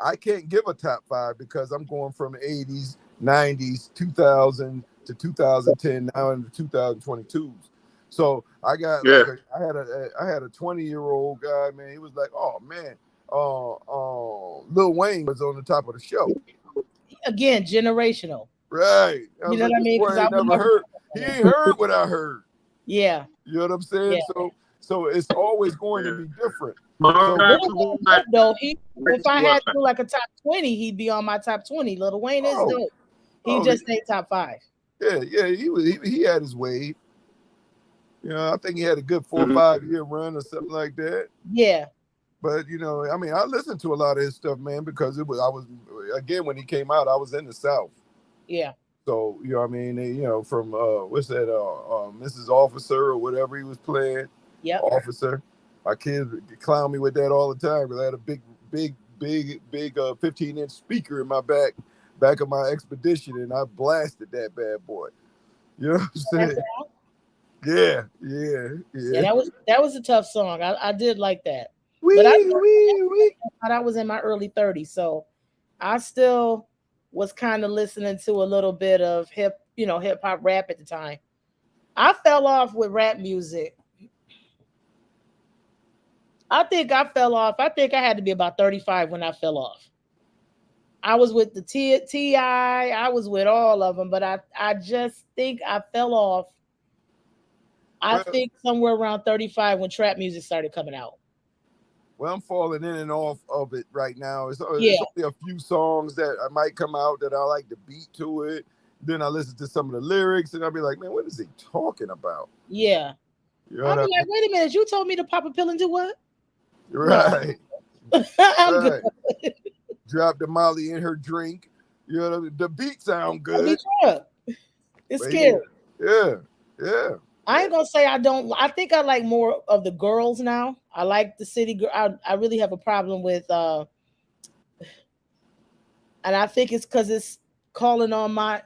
I can't give a top 5 because I'm going from 80s, 90s, 2000 to 2010, now into 2022s. So I got Yeah. like I had a 20-year-old guy, man. He was like, oh man, Lil Wayne was on the top of the show. Again, generational. Right. I You was know like, what I this mean? boy Because I ain't would never never. heard. He ain't heard what I heard. Yeah. You know what I'm saying? Yeah. So it's always going to be different. So, Lil Wayne dope, though. If I had to do like a top 20, he'd be on my top 20. Lil Wayne is dope. He just ain't top 5. Yeah, he had his wave. You know, I think he had a good 4 or 5 year run or something like that. Yeah. But you know, I mean, I listened to a lot of his stuff, man, because I was again when he came out, I was in the South. Yeah. So you know, what I mean, you know, from what's that, Mrs. Officer or whatever he was playing. Yeah. Officer. My kids clown me with that all the time because I had a big 15-inch speaker in my back of my Expedition, and I blasted that bad boy. You know what I'm saying? Yeah. That was a tough song. I did like that. But I was in my early 30s, so I still was kind of listening to a little bit of hip hop rap at the time. I fell off with rap music. I think I fell off. I think I had to be about 35 when I fell off. I was with the T.I. I was with all of them, but I just think I fell off. I think somewhere around 35 when trap music started coming out. Well, I'm falling in and off of it right now. It's only a few songs that I might come out that I like the beat to it. Then I listen to some of the lyrics and I'll be like, man, what is he talking about? Yeah. You know I'll be like, wait a minute, you told me to pop a pill and do what? Right. No. I'm good. Drop the Molly in her drink. You know, the beat sound good. It's scary. Yeah. I ain't gonna say I don't. I think I like more of the girls now. I like the city girl. I really have a problem with, and I think it's because it's calling on my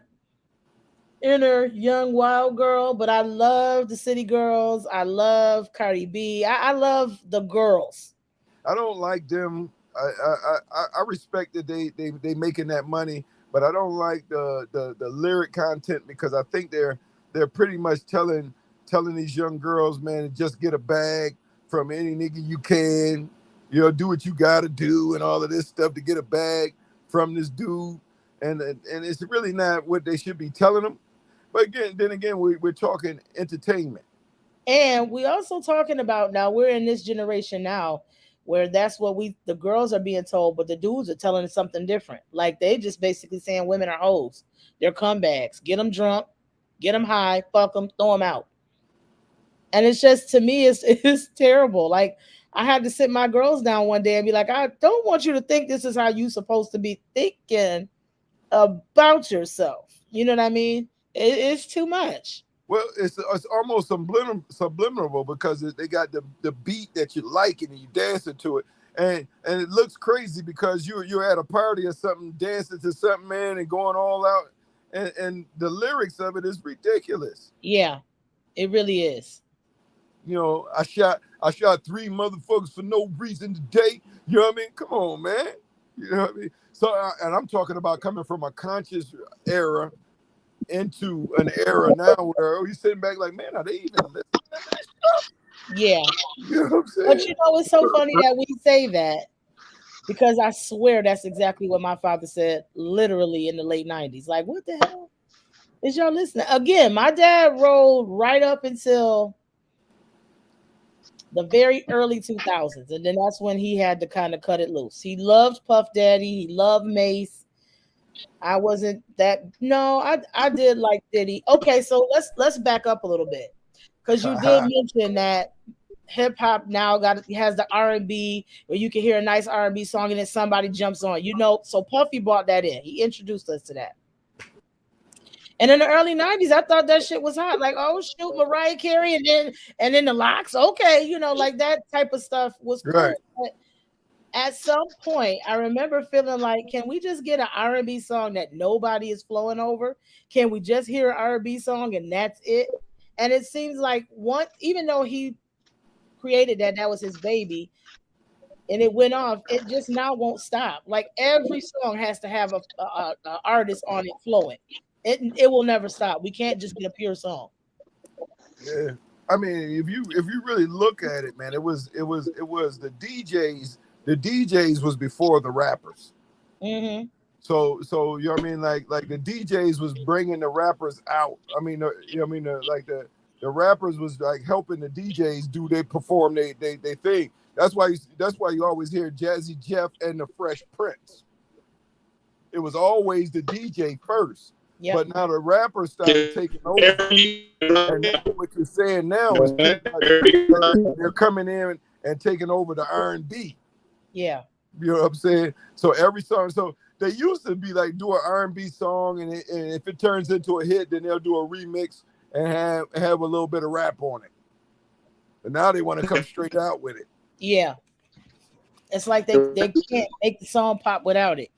inner young wild girl. But I love the city girls. I love Cardi B. I love the girls. I don't like them. I respect that they making that money, but I don't like the lyric content because I think they're pretty much telling these young girls, man, just get a bag from any nigga you can, you know, do what you gotta do and all of this stuff to get a bag from this dude, and it's really not what they should be telling them. But then again, we're talking entertainment, and we also talking about now we're in this generation now where that's what the girls are being told, but the dudes are telling something different. Like they just basically saying women are hoes. They're comebacks. Get them drunk, get them high, fuck them, throw them out. And it's just, to me, it's terrible. Like I had to sit my girls down one day and be like, I don't want you to think this is how you supposed to be thinking about yourself. You know what I mean? It's too much. Well, it's almost subliminal because they got the beat that you like and you dancing to it, and it looks crazy because you're at a party or something, dancing to something, man, and going all out, and the lyrics of it is ridiculous. Yeah, it really is. You know, I shot 3 motherfuckers for no reason today. You know what I mean? Come on, man. You know what I mean? So, and I'm talking about coming from a conscious era into an era now where he's sitting back like, man, are they even listening to this stuff? Yeah. You know what I'm saying? But you know, it's so funny that we say that because I swear that's exactly what my father said literally in the late 90s. Like, what the hell is y'all listening? Again, my dad rolled right up until the very early 2000s. And then that's when he had to kind of cut it loose. He loved Puff Daddy. He loved Mace. I wasn't that. No, I did like Diddy. Okay, so let's back up a little bit because you did mention that hip hop now has the R&B where you can hear a nice R&B song and then somebody jumps on. You know, so Puffy brought that in. He introduced us to that. And in the early 90s, I thought that shit was hot. Like, oh shoot, Mariah Carey, and then the Locks. Okay, you know, like that type of stuff was cool. Right. But at some point, I remember feeling like, can we just get an R&B song that nobody is flowing over? Can we just hear an R&B song and that's it? And it seems like even though he created that was his baby, and it went off, it just now won't stop. Like every song has to have a artist on it flowing. It will never stop. We can't just get a pure song. Yeah. I mean, if you really look at it, man, it was the DJs. The DJs was before the rappers. Mm-hmm. So you know what I mean, like the DJs was bringing the rappers out. I mean, the rappers was like helping the DJs do they perform they thing. That's why you always hear Jazzy Jeff and the Fresh Prince. It was always the DJ first. Yep. But now the rappers started taking over. And that's what you're saying now is they're coming in and taking over the R&B. Yeah. You know what I'm saying? So every song, so they used to be like do an R&B song, and if it turns into a hit, then they'll do a remix and have a little bit of rap on it. But now they want to come straight out with it. Yeah. It's like they can't make the song pop without it.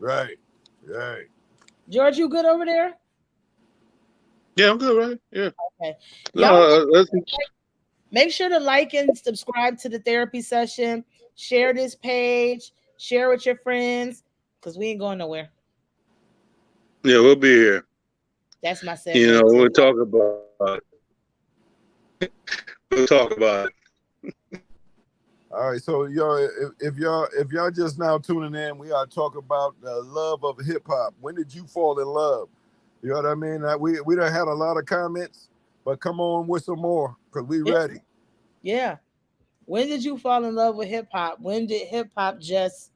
Right. George, you good over there? Yeah, I'm good, right? Yeah. Okay. Make sure to like and subscribe to the therapy session. Share this page. Share with your friends, because we ain't going nowhere. Yeah, we'll be here. That's my segment. You know, we'll talk about it. All right, so y'all, if y'all just now tuning in, we are talking about the love of hip hop. When did you fall in love? You know what I mean? We done had a lot of comments, but come on with some more, because we ready. Yeah. When did you fall in love with hip hop? When did hip hop just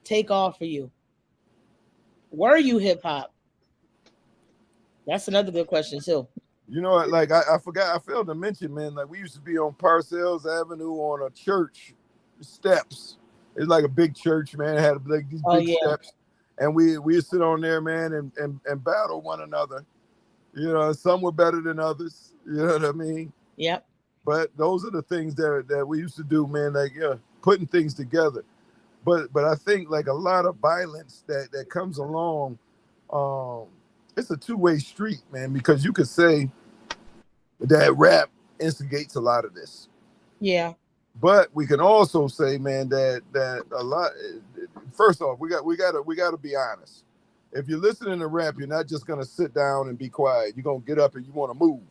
take off for you? Were you hip hop? That's another good question too. You know, like I forgot, I failed to mention, man, like we used to be on Parcells Avenue on a church steps. It's like a big church, man. It had like these big steps. And we sit on there, man, and battle one another. You know, some were better than others. You know what I mean? Yep. But those are the things that we used to do, man, like putting things together. But I think like a lot of violence that comes along, it's a two-way street, man, because you could say that rap instigates a lot of this. Yeah. But we can also say, man, that a lot. First off, we got to be honest. If you're listening to rap, you're not just gonna sit down and be quiet. You're gonna get up and you want to move.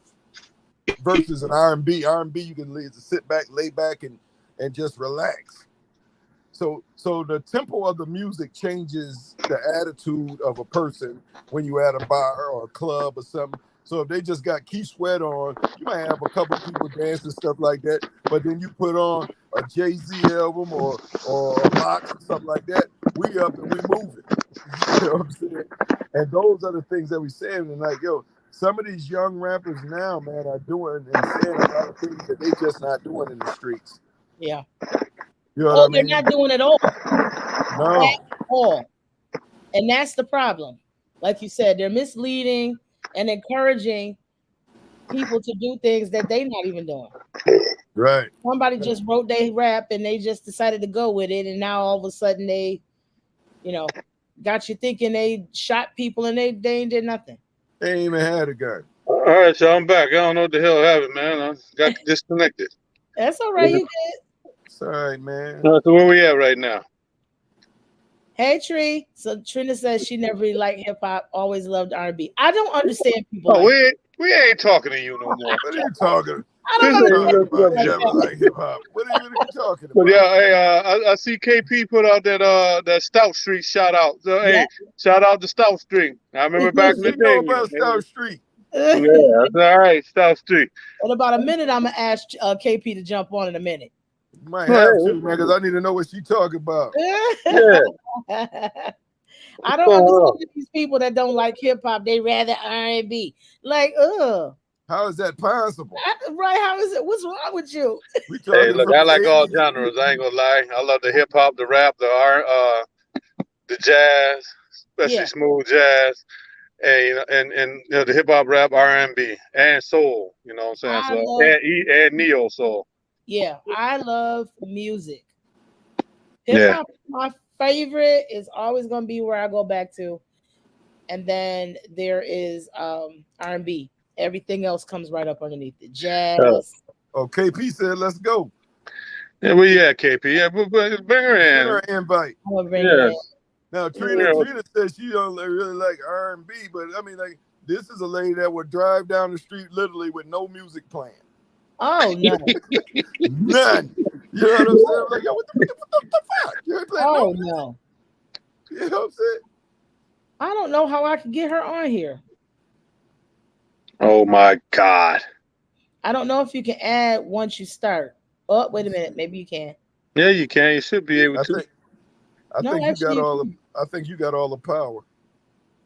Versus an R&B, you can sit back, lay back, and just relax. So the tempo of the music changes the attitude of a person when you at a bar or a club or something. So if they just got Keith Sweat on, you might have a couple people dance and stuff like that. But then you put on a Jay-Z album or a Lox or something like that, we up and we moving. You know what I'm saying? And those are the things that we saying. And like, yo, some of these young rappers now, man, are doing and saying a lot of things that they just not doing in the streets. Yeah. You know what I mean? They're not doing it all. No. At all. And that's the problem. Like you said, they're misleading and encouraging people to do things that they're not even doing. Right. Somebody just wrote their rap and they just decided to go with it. And now all of a sudden they, got you thinking they shot people and they ain't did nothing. They ain't even had a gun. All right, so I'm back. I don't know what the hell happened, man. I got disconnected. That's all right. You good? It's all right, man. So where we at right now? Hey, Tree. So Trina says she never really liked hip hop, always loved R&B. I don't understand people. Oh, we ain't talking to you no more. What are you talking? I don't know. Like hip hop. What are you talking about? But yeah, hey, I see KP put out that Stout Street shout out. So hey, shout out to Stout Street. I remember back in the day. About Stout Street. Yeah, that's all right, Stout Street. In about a minute, I'm gonna ask KP to jump on in a minute. You might have to, man, because I need to know what she talking about. Yeah. I don't understand these people that don't like hip hop. They rather R&B. Like, how is that possible? Right? How is it? What's wrong with you? Hey, look, I like all genres. I ain't gonna lie. I love the hip hop, the rap, the jazz, especially smooth jazz, and the hip hop, rap, R&B, and soul. You know what I'm saying? And neo soul. Yeah, I love music. Hip hop is my favorite. Is always gonna be where I go back to, and then there is R&B. Everything else comes right up underneath it. Jazz. Oh, KP said, "Let's go." Yeah, well, yeah, KP. Yeah, but bring her in. Send her an invite. I'm gonna bring her in. Now, Trina says she don't really like R&B, but I mean, like, this is a lady that would drive down the street literally with no music playing. Oh no. None. You know what I'm saying? Like, yo, what the fuck? You ain't playing Oh no. no. You know what I'm saying? I don't know how I could get her on here. Oh my God. I don't know if you can add once you start. Oh, wait a minute. Maybe you can. Yeah, you can. You should be able I to. think No, you actually, got all the. I think you got all the power.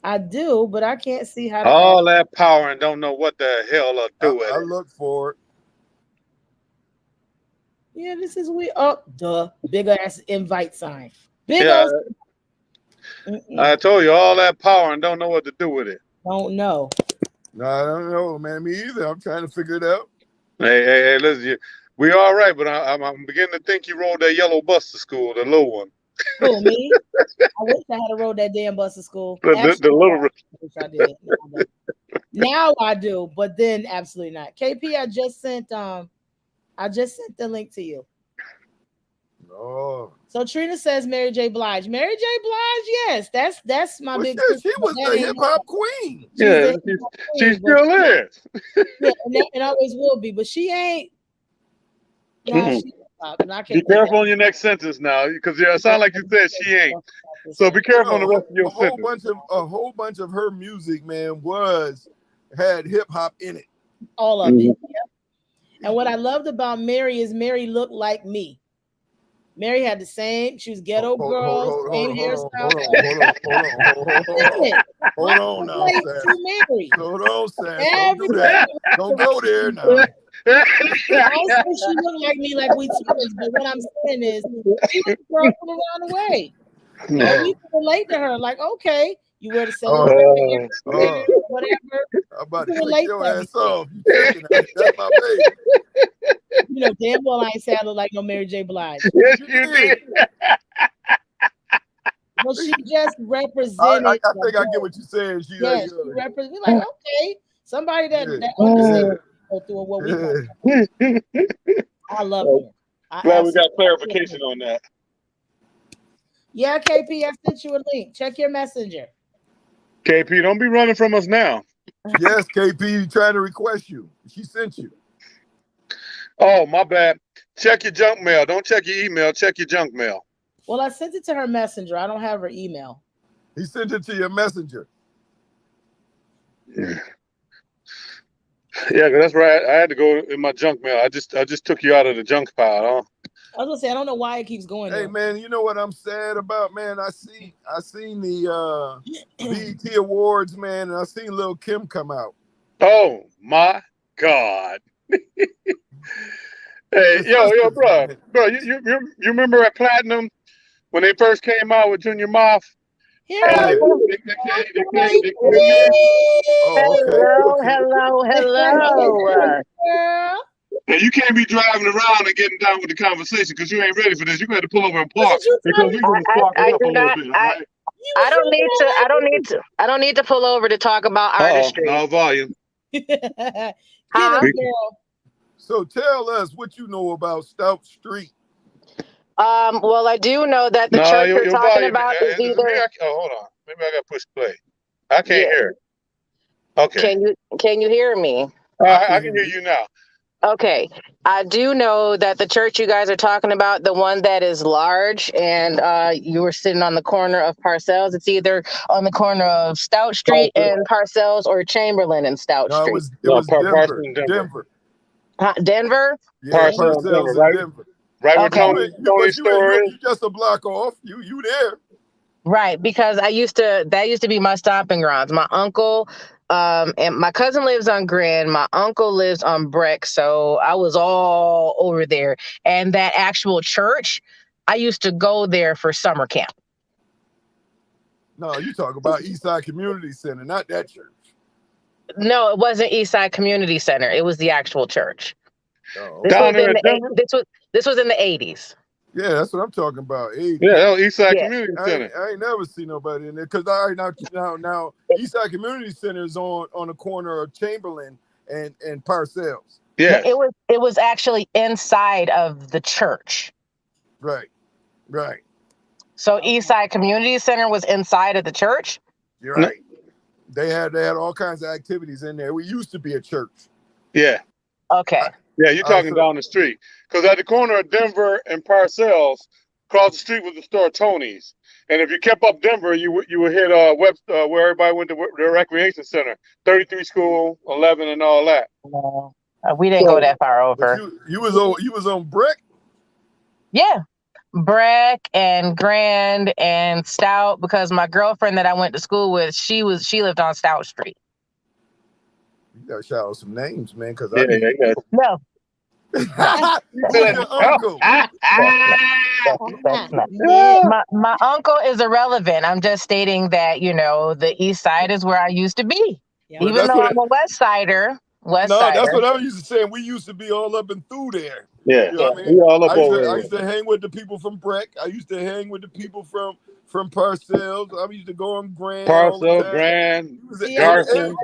I do, but I can't see how to All that power and don't know what the hell to do with I it. look for it. Yeah, this is we up the big ass invite sign. Big Yeah, I told you all that power and don't know what to do with it. Don't know. No, I don't know, man. Me either. I'm trying to figure it out. Hey, listen, we all right, but I'm beginning to think you rode that yellow bus to school, the little one. Who, me? I wish I had rode that damn bus to school. The little. I wish I did. Now I do, but then absolutely not. KP, I just sent the link to you. Oh. So Trina says Mary J. Blige. Mary J. Blige, yes, that's my big. She was the hip hop queen. Yeah, she still is. Yeah, and always will be, but she ain't. No, be careful on your next sentence now, because it sounds like you said she ain't. So be careful on the rest of your sentence. A whole bunch of her music, man, had hip hop in it. All of it. Yep. And what I loved about Mary is Mary looked like me. Mary had the same. She was ghetto girl, same hairstyle. Hold on now, Sam. Mary. Hold on, Sam. Don't do that. Don't go there now. I don't think she looked like me, like we twins, but what I'm saying is she was a girl from around the way. And we can relate to her, like, okay, you wear the same whatever. I'm about to take your ass off. That's my baby. You know, damn well I ain't say I look like no Mary J. Blige. Yes, you did. Well, she just represented. I think I get what you're saying. She represented. Like, okay, somebody that understands go through what we go. I love her. Glad we got clarification on that. Yeah, KP, I sent you a link. Check your messenger. KP, don't be running from us now. Yes, KP, trying to request you. She sent you. Oh, my bad. Check your junk mail. Don't check your email. Check your junk mail. Well, I sent it to her messenger. I don't have her email. He sent it to your messenger. Yeah, that's right. I had to go in my junk mail. I just took you out of the junk pile, huh? I was gonna say I don't know why it keeps going. Hey man, you know what I'm sad about, man? I seen the BET Awards, man, and I seen Lil' Kim come out. Oh my God. Hey, yo, bro, you remember at Platinum when they first came out with Junior Moth? Hello. And you can't be driving around and getting down with the conversation because you ain't ready for this. You got to pull over and park because we're going to spark it up a little bit. Right? I don't need to pull over to talk about artistry. No volume. So tell us what you know about Stout Street. Well, I do know that the church you're talking about is either. Hold on. Maybe I got to push play. I can't hear it. Okay. Can you hear me? I can hear you now. Okay. I do know that the church you guys are talking about, the one that is large, and you were sitting on the corner of Parcells. It's either on the corner of Stout Street and Parcells or Chamberlain and Stout Street. It was Denver. Denver? Yeah, Parcells in Denver. Right where Tony store is. You just a block off. You there. Right, because that used to be my stomping grounds. My uncle and my cousin lives on Grand. My uncle lives on Breck, so I was all over there. And that actual church, I used to go there for summer camp. No, you talk about Eastside Community Center, not that church. No, it wasn't Eastside Community Center. It was the actual church. Oh, This was in the 80s. Yeah, that's what I'm talking about. 80s. Yeah, that was Eastside Community Center. I ain't never seen nobody in there because now Eastside Community Center is on the corner of Chamberlain and Parcells. Yeah, it was actually inside of the church. Right. So Eastside Community Center was inside of the church. You're right. They had all kinds of activities in there. We used to be a church. Yeah. Okay. Yeah, you're talking down the street. Because at the corner of Denver and Parcells, across the street was the store Tony's. And if you kept up Denver, you would hit where everybody went to the recreation center, 33 School, 11, and all that. No, we didn't go that far over. You was on Brick? Yeah. Breck and Grand and Stout, because my girlfriend that I went to school with, she lived on Stout Street. You gotta shout out some names, man, because No. Your uncle. That's not. My uncle is irrelevant. I'm just stating that, the East Side is where I used to be. Yeah. Even though I'm a West Sider. That's what I used to say. We used to be all up and through there. Yeah, you know what I mean? We all up over there. I used to hang with the people from Breck. I used to hang with the people from Parcells. I used to go on Grand. Parcells, Grand, Garson,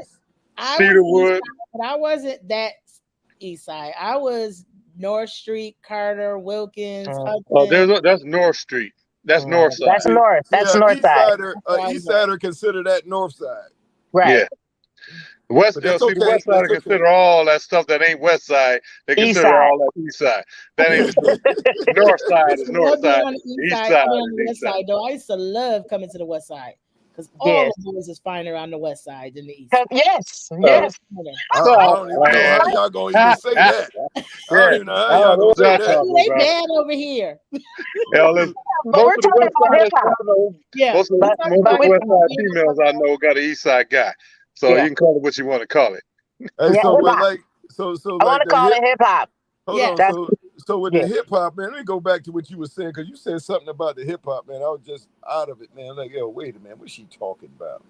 Cedarwood. But I wasn't that East Side. I was North Street, Carter, Wilkins. That's North Street. That's North Side. That's North. That's North Side. East Sider consider that North Side. Right. Yeah. The West Side consider all that stuff that ain't West Side. They consider all that East Side. That ain't North Side is North Side. East Side on the West Side. Though I used to love coming to the West Side because all the boys is finer on the West Side than the East Side. Yes. I don't even know how y'all gonna even say that. I don't even know how y'all gonna say that. They bad over here. But we're talking about hip hop. Yeah. Most of the West Side females I know got an East Side guy. So you can call it what you want to call it. Hey, I want to call it hip hop. So with the hip hop, man, let me go back to what you were saying, because you said something about the hip hop, man. I was just out of it, man. Like, yo, wait a minute, what's she talking about?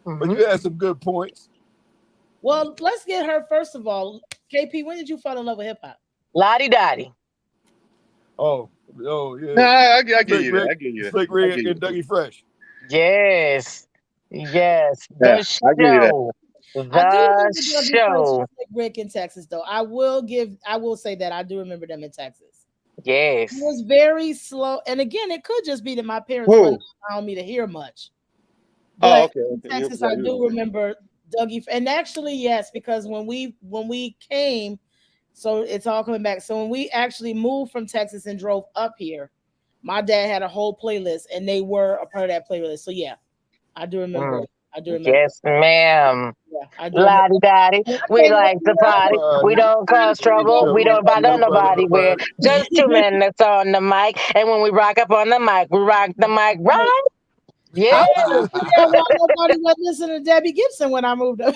But you had some good points. Well, let's get her first of all. KP, when did you fall in love with hip hop? Lottie Dottie. Oh yeah. Nah, I get you that. I get you that. Slick Rick and Dougie Fresh. Yes. The show. The show. Rick in Texas, though. I will say that I do remember them in Texas. Yes. It was very slow. And again, it could just be that my parents wouldn't allow me to hear much. But in Texas, I do remember Dougie. And actually, yes, because when we came, so it's all coming back. So when we actually moved from Texas and drove up here, my dad had a whole playlist and they were a part of that playlist. So yeah. I do remember. Yes, ma'am. Yeah, Lottie Dottie. We like to party. We don't cause trouble. We don't bother nobody. We're just 2 minutes on the mic. And when we rock up on the mic, we rock the mic right. Yeah. Nobody was listening to Debbie Gibson when I moved up.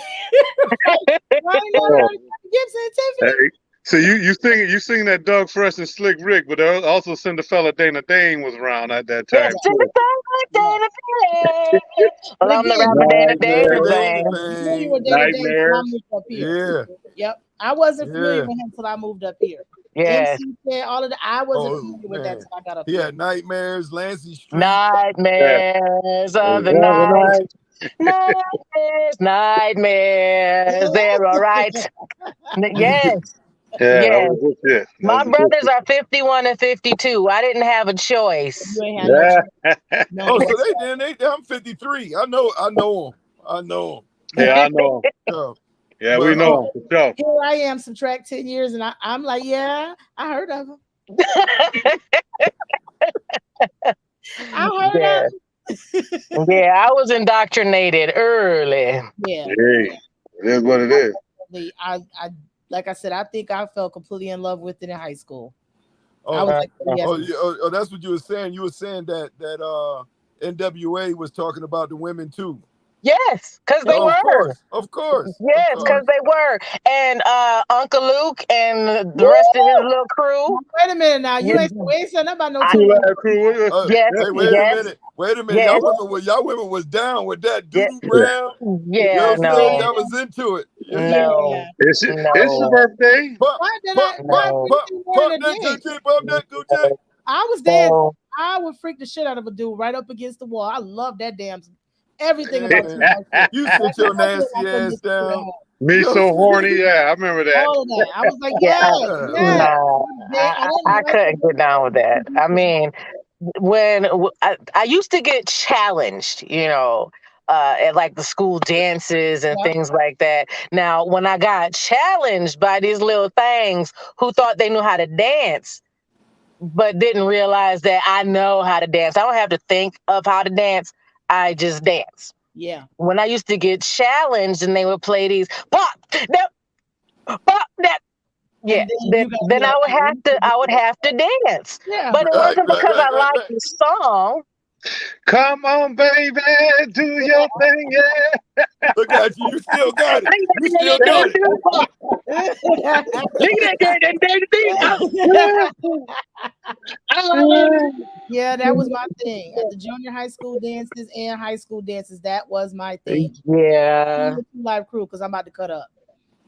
Debbie Gibson and Tiffany. So you sing that Doug Fresh and Slick Rick, but also Cinderfella Dana Dane was around at that time. Dana Dane. Well, I'm the rapper Dana Dane. Nightmares. Yeah. Yep. I wasn't familiar with him until I moved up here. Yeah. All of that. I wasn't familiar with that until I got up here. Yeah, Nightmares, Lancey Street. Nightmares of the night. Nightmares. They're all right. Yes. Yeah. My brothers are 51 and 52. I didn't have a choice. So I'm 53. I know them. Yeah, I know them. Yeah, we know them for sure. Here I am, subtract 10 years, and I'm like, yeah, I heard of them. I heard of them. Yeah, I was indoctrinated early. Yeah. Hey, it is what it is. I like I said, I think I fell completely in love with it in high school. That's what you were saying. You were saying that NWA was talking about the women too. Yes, because they were. Of course. Yes, because they were. And Uncle Luke and the rest of his little crew. Wait a minute now. You ain't saying nothing about no crew. Wait a minute. Yes. Y'all women was down with that Doodoo Brown. Yeah, no. Y'all was into it. No. It's your birthday. Pump that Gucci. I was there. I would freak the shit out of a dude right up against the wall. I love that damn everything about you sit your nasty ass down. Me so horny, yeah, I remember that. All of that. I was like, I couldn't get down with that. I mean, when I used to get challenged, at like the school dances and things like that. Now, when I got challenged by these little things who thought they knew how to dance, but didn't realize that I know how to dance. I don't have to think of how to dance. I just dance. Yeah. When I used to get challenged and they would play these pop that, yeah, then I would have to dance. Yeah. But it wasn't because I liked the song. Come on, baby, do your thing, yeah. Look at you. You still got it. You still got it. Yeah, that was my thing. At the junior high school dances and high school dances, that was my thing. Yeah. Live crew, because I'm about to cut up.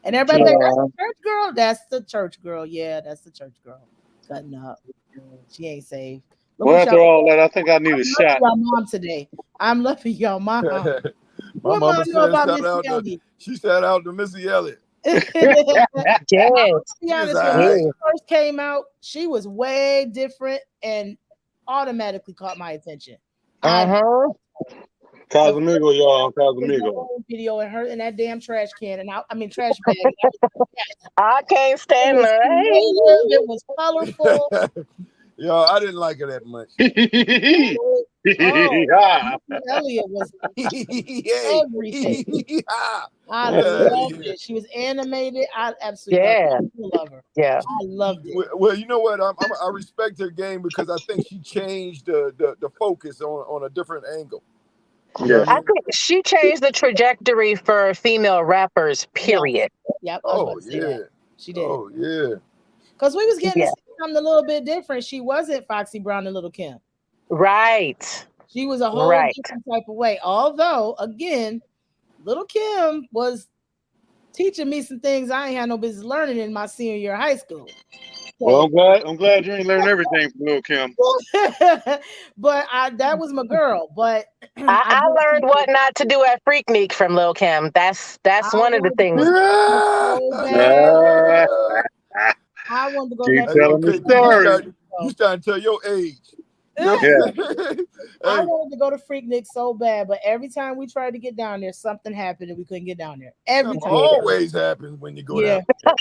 And everybody like, that's the church girl. That's the church girl. Yeah, that's the church girl. Cutting up. She ain't saved. Well, after all that, I think I need a shot. Y'all mom today. I'm loving y'all mom. My mama said, she shout out to Missy Elliott. Yes. To be honest, when she first came out, she was way different and automatically caught my attention. Casamigo, y'all. Casamigo. Video and her in that damn trash can, and I mean trash bag. I can't stand it. It was colorful. Yo, I didn't like her that much. Elliot was everything. I loved it. She was animated. I absolutely love her. Yeah, I loved it. Well, you know what? I respect her game because I think she changed the focus on a different angle. Yeah, I think she changed the trajectory for female rappers. Period. Yep. Oh yeah, she did. Oh yeah. Because we was getting to see something a little bit different. She wasn't Foxy Brown and Little Kim. Right. She was a whole different type of way. Although, again, Little Kim was teaching me some things I ain't had no business learning in my senior year of high school. Well, I'm glad you ain't learned everything from Lil' Kim. But that was my girl. But I learned what not to do at Freaknik from Lil' Kim. That's one of the things. I wanted to go Keep back. telling the story. You starting to tell your age. I wanted to go to Freaknik so bad, but every time we tried to get down there, something happened and we couldn't get down there. Every time. Always happens when you go down. That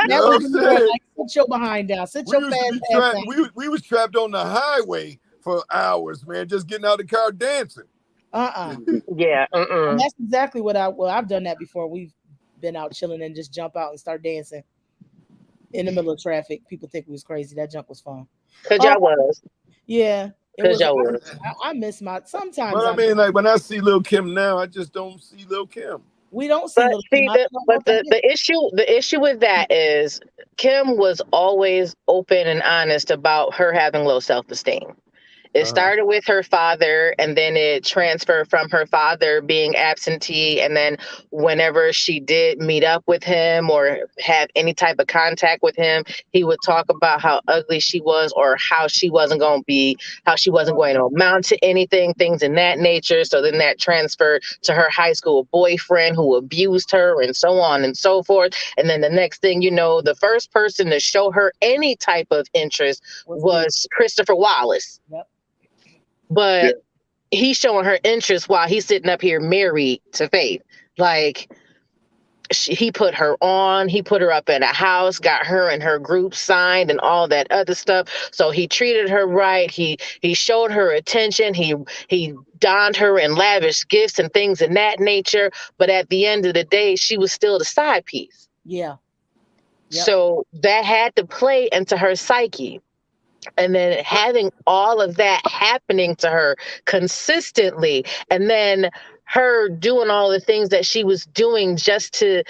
was like, sit your behind down. Sit your fast ass down. We was trapped on the highway for hours, man, just getting out of the car dancing. Yeah. And that's exactly what I've done that before. We've been out chilling and just jump out and start dancing in the middle of traffic. People think we was crazy. That jump was fun. Because y'all was. Yeah. Because y'all was. I miss my sometimes. But I mean, like when I see Lil' Kim now, I just don't see Lil' Kim. We don't see Lil' Kim. The issue with that is Kim was always open and honest about her having low self-esteem. It started with her father, and then it transferred from her father being absentee. And then whenever she did meet up with him or have any type of contact with him, he would talk about how ugly she was or how she wasn't going to amount to anything, things in that nature. So then that transferred to her high school boyfriend who abused her and so on and so forth. And then the next thing you know, the first person to show her any type of interest was Christopher Wallace. Yep. But he's showing her interest while he's sitting up here married to Faith. Like, he put her on, he put her up in a house, got her and her group signed and all that other stuff. So he treated her right. He showed her attention. He donned her in lavish gifts and things in that nature. But at the end of the day, she was still the side piece. Yeah. Yep. So that had to play into her psyche. And then having all of that happening to her consistently, and then her doing all the things that she was doing just to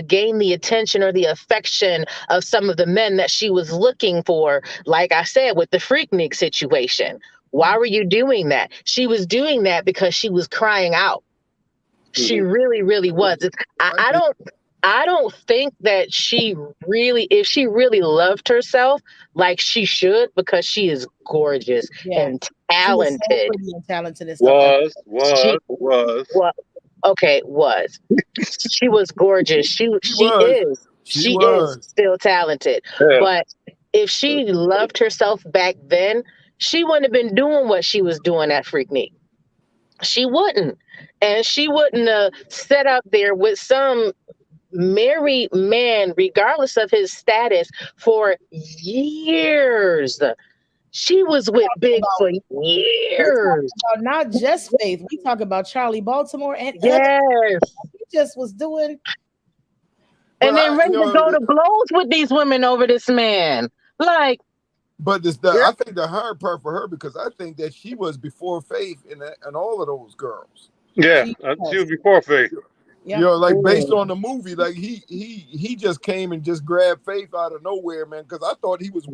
gain the attention or the affection of some of the men that she was looking for. Like I said, with the Freaknik situation, why were you doing that? She was doing that because she was crying out. She really, really was. I don't think that if she really loved herself like she should, because she is gorgeous and talented. She was so pretty and talented and stuff. Was. She was gorgeous. She is still talented. Yeah. But if she loved herself back then, she wouldn't have been doing what she was doing at Freaknik. She wouldn't. And she wouldn't sit up there with some married man, regardless of his status, for years. She was with Big for years. Not just Faith. We talk about Charlie Baltimore and yes. He just was doing. And then ready to go to blows with these women over this man. Like, but I think the hard part for her, because I think that she was before Faith and all of those girls. Yeah, she was before Faith. Yeah. You know, like based on the movie, like he just came and just grabbed Faith out of nowhere, man. Because I thought he was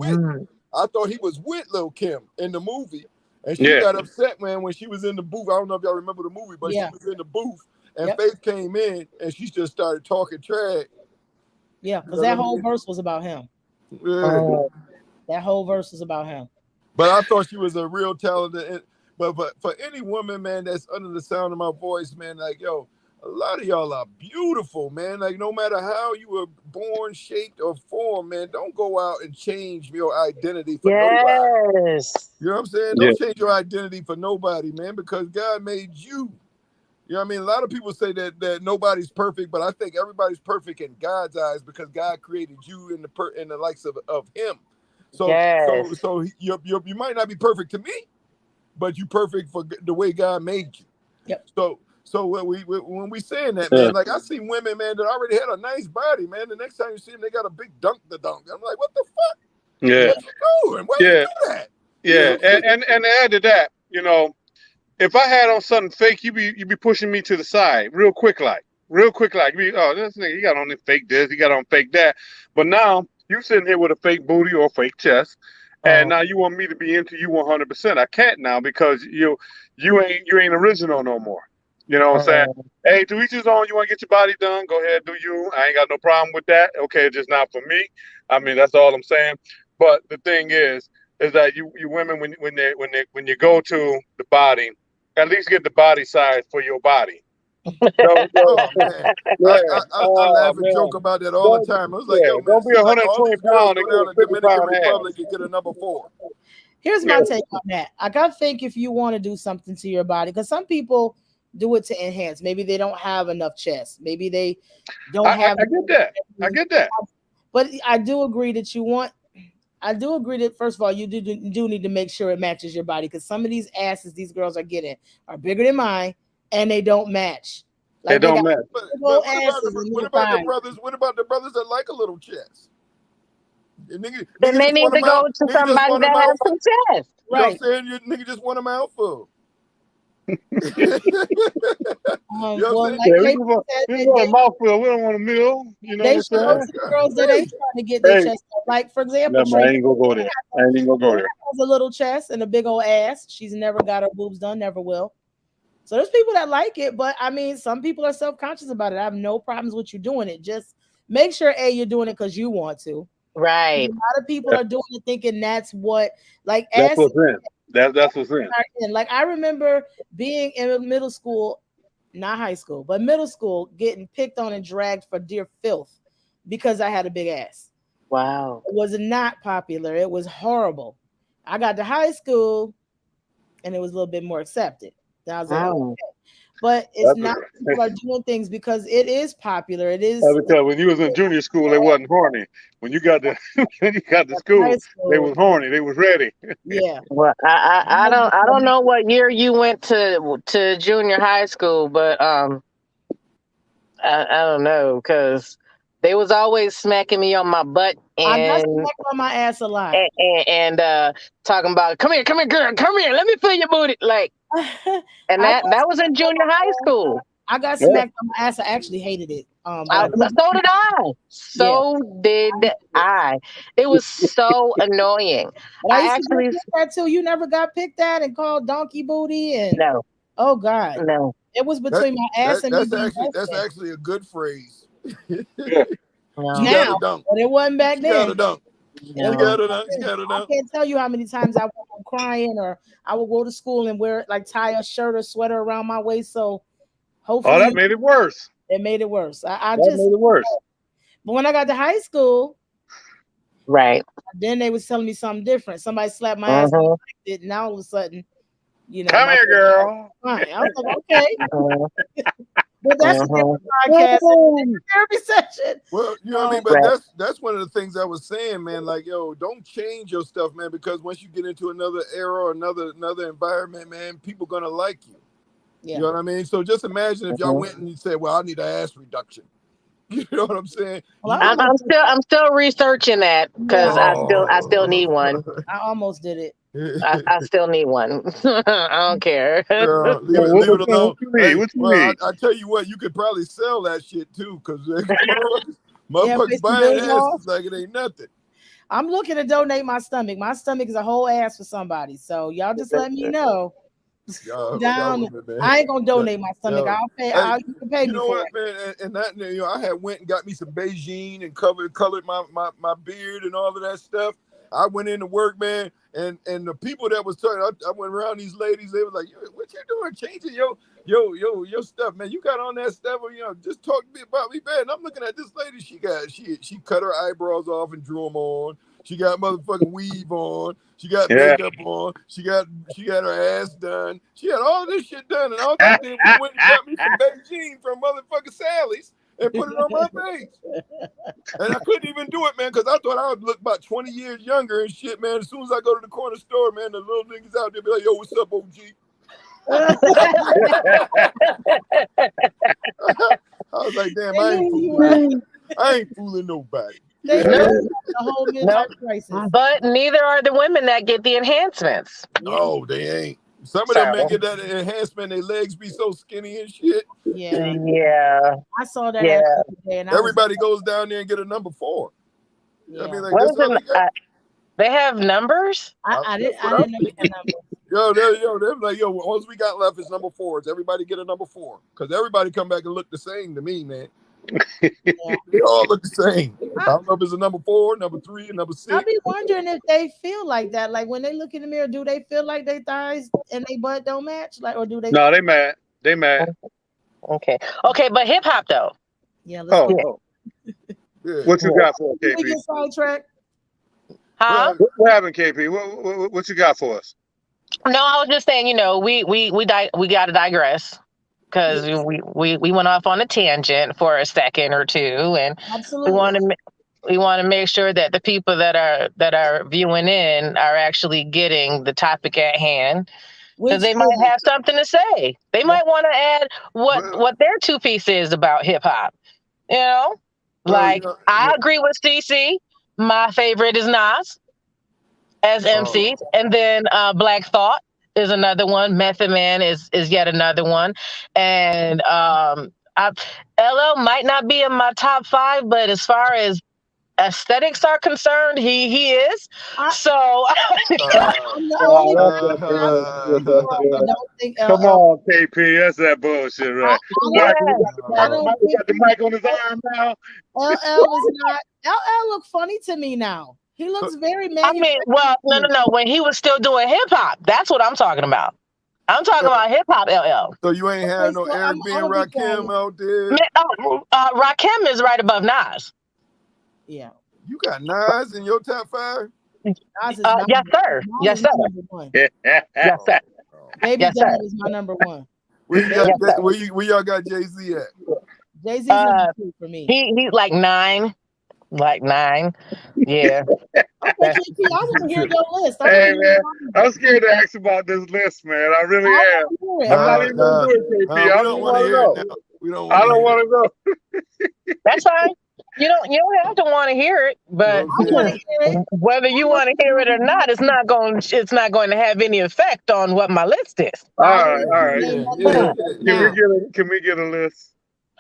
with Lil' Kim in the movie, and she got upset, man, when she was in the booth. I don't know if y'all remember the movie, but she was in the booth, and Faith came in, and she just started talking trash. Yeah, because that whole verse was about him. Yeah. That whole verse was about him. But I thought she was a real talented. But for any woman, man, that's under the sound of my voice, man, like, yo, a lot of y'all are beautiful, man. Like, no matter how you were born, shaped, or formed, man, don't go out and change your identity for nobody. You know what I'm saying? Don't change your identity for nobody, man, because God made you. You know what I mean? A lot of people say that nobody's perfect, but I think everybody's perfect in God's eyes, because God created you in the likes of him. So you might not be perfect to me, but you perfect for the way God made you. Yep. So when we saying that, man, like I see women, man, that already had a nice body, man. The next time you see them, they got a big dunk. I'm like, what the fuck? Yeah. What you doing? Why you do that? Yeah, and to add to that, you know, if I had on something fake, you be pushing me to the side real quick, like. You be, oh, this nigga, he got on fake this, he got on fake that. But now you sitting here with a fake booty or fake chest, and now you want me to be into you 100%. I can't now, because you ain't original no more. You know what I'm saying? Hey, to each his own. You want to get your body done? Go ahead, do you. I ain't got no problem with that. Okay, just not for me. I mean, that's all I'm saying. But the thing is that you women, when you go to the body, at least get the body size for your body. I laugh and joke about that all the time. I was like, yo, man, don't be 120 pounds and go down to Dominican Republic and get a number 4. Here's my take on that. I gotta think, if you want to do something to your body, because some people do it to enhance. Maybe they don't have enough chest. Maybe they don't have. I get that. But I do agree that I do agree that, first of all, you do need to make sure it matches your body, because some of these asses these girls are getting are bigger than mine, and they don't match. Like, they don't match. But what about the brothers? What about the brothers that like a little chest? Then they need to go to somebody that has some chest. Right. You know what I'm saying? Your nigga just want a mouthful. We want a mouthful. We don't want a meal. You know what I'm saying? Girls that ain't trying to get their chest up. Like, for example, I ain't gonna go there. Has a little chest and a big old ass. She's never got her boobs done, never will. So there's people that like it, but I mean, some people are self-conscious about it. I have no problems with you doing it. Just make sure you're doing it because you want to. Right. A lot of people are doing it thinking that's what, like, that's what's in. That's what's in. Like, I remember being in middle school, not high school, but middle school, getting picked on and dragged for dear filth because I had a big ass. Wow. It was not popular. It was horrible. I got to high school and it was a little bit more accepted. Then I was like, okay. But it's not people are doing things because it is popular. It is because when you was in junior school, they wasn't horny. When you got to school, they was horny. They was ready. Yeah. Well, I don't know what year you went to junior high school, but I don't know, because they was always smacking me on my butt and I got smacked on my ass a lot and talking about come here, girl, come here, let me feel your booty, like. And that was in junior high school. I got smacked on my ass. I actually hated it. So did I. Did I. It was so annoying. But I actually get that too. You never got picked at and called donkey booty and no. Oh God, no. It was between my ass and that's actually a good phrase. Now, but it wasn't back then. No. I can't tell you how many times I went home crying, or I would go to school and tie a shirt or sweater around my waist. So hopefully, that made it worse. It made it worse. That made it worse. But when I got to high school, right, then they was telling me something different. Somebody slapped my ass, and I liked it, and all of a sudden, You know, Come here, girl. fine. I was like, okay, Uh-huh. but that's a different podcast, therapy session. Well, you know what I mean, but that's one of the things I was saying, man. Like, yo, don't change your stuff, man, because once you get into another era or another environment, man, people gonna like you. Yeah. You know what I mean? So just imagine if y'all went and you said, "Well, I need an ass reduction." You know what I'm saying? Well, I'm still researching that because I still need one. I almost did it. I still need one. I don't care. Leave it alone. What you need? What you need? I tell you what, you could probably sell that shit too, because Yeah, motherfuckers buying bills asses like it ain't nothing. I'm looking to donate my stomach. My stomach is a whole ass for somebody. So y'all just let me know. Down. I ain't gonna donate my stomach. I'll pay. You can pay me for it. Man? And that, you know, I had went and got me some Beijing and colored my beard and all of that stuff. I went into work, man, and the people that was talking, I went around these ladies. They was like, "What you doing? Changing your stuff, man? You got on that stuff, or, you know, just talk to me about me, man." And I'm looking at this lady. She cut her eyebrows off and drew them on. She got motherfucking weave on. She got makeup on. She got her ass done. She had all this shit done, and all I did was went and got me some Beijing from motherfucking Sally's and put it on my face. And I couldn't even do it, man, because I thought I would look about 20 years younger and shit, man. As soon as I go to the corner store, man, the little niggas out there be like, "Yo, what's up, OG?" I was like, damn, I ain't fooling nobody. The whole midlife crisis. But neither are the women that get the enhancements. No, they ain't. Some of them men get that enhancement, their legs be so skinny and shit. Yeah. I saw that. Yeah. Today, and everybody goes down there and get a number 4. Yeah. I mean, like, that's all they got. They have numbers? I didn't know the numbers. They're like, yo, once we got left is number 4s. Everybody get a number 4. Because everybody come back and look the same to me, man. They all look the same. I don't know if it's a number 4, number 3, and number 6. I be wondering if they feel like that. Like when they look in the mirror, do they feel like their thighs and their butt don't match? Like, or do they? No, they mad. They mad. Okay, but hip hop though. Yeah. Yeah. What you got for us, KP? We get sidetracked. Huh? What happened, KP? What you got for us? No, I was just saying, you know, we got to digress. Because we went off on a tangent for a second or two, and Absolutely. we want to make sure that the people that are viewing in are actually getting the topic at hand, because they might have something to say. They might want to add what their 2 piece is about hip hop. You know, I agree with CC. My favorite is Nas as MC, and then Black Thought is another one. Method Man is yet another one, and LL might not be in my top 5, but as far as aesthetics are concerned, he is. So come on, KP, that's that bullshit, right? I don't think got the mic on his arm now. LL look funny to me now. He looks very no. When he was still doing hip hop, that's what I'm talking about. I'm talking about hip hop LL. So you ain't had no Eric B and Rakim out there? Rakim is right above Nas. Yeah. You got Nas in your top 5? Nas is yes, sir. Yes, sir. Yes, sir. Baby Doll is my number 1. Where y'all got Jay-Z at? Jay-Z's number 2 for me. He's like 9. Like 9. Yeah. Okay, I want to hear your list. Hey, man, I'm scared to ask about this list, man. I really am. I'm not even going to do it, KP. I don't want to know. I don't want to know. That's fine. You don't have to want to hear it, but whether you want to hear it or not, it's not going to have any effect on what my list is. All right. Can we get a list?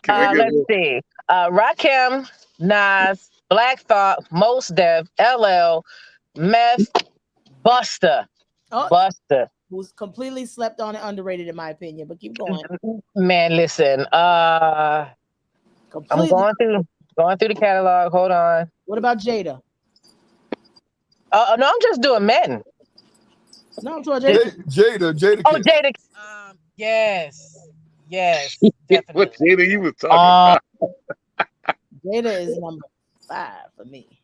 Let's see. Rakim, Nas, Black Thought, Mos Def, LL, Meth, Busta. Busta. Who's completely slept on and underrated in my opinion, but keep going. Man, listen. I'm going through the catalog. Hold on. What about Jada? No, I'm just doing men. No, I'm talking Jada. Oh, Jada. Yes, definitely. What Jada you was talking about? Jada is number 5 for me.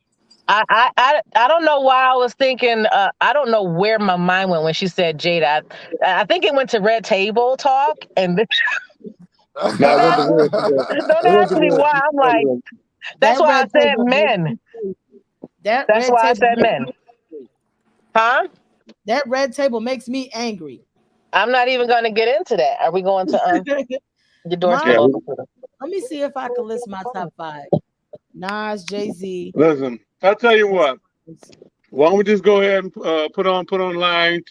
I don't know why I was thinking. I don't know where my mind went when she said Jada. I think it went to Red Table Talk, and No, I went to Red. don't I went ask to me Red. why. I'm like, that's That why I red said table makes men. me- That That's red why I table said makes men. me angry. Huh? That red table makes me angry. I'm not even going to get into that. Are we going to your door's My, still Yeah. open? let me see if I can list my top 5. Nas, Jay-Z. Listen, I'll tell you what. Why don't we just go ahead and put online,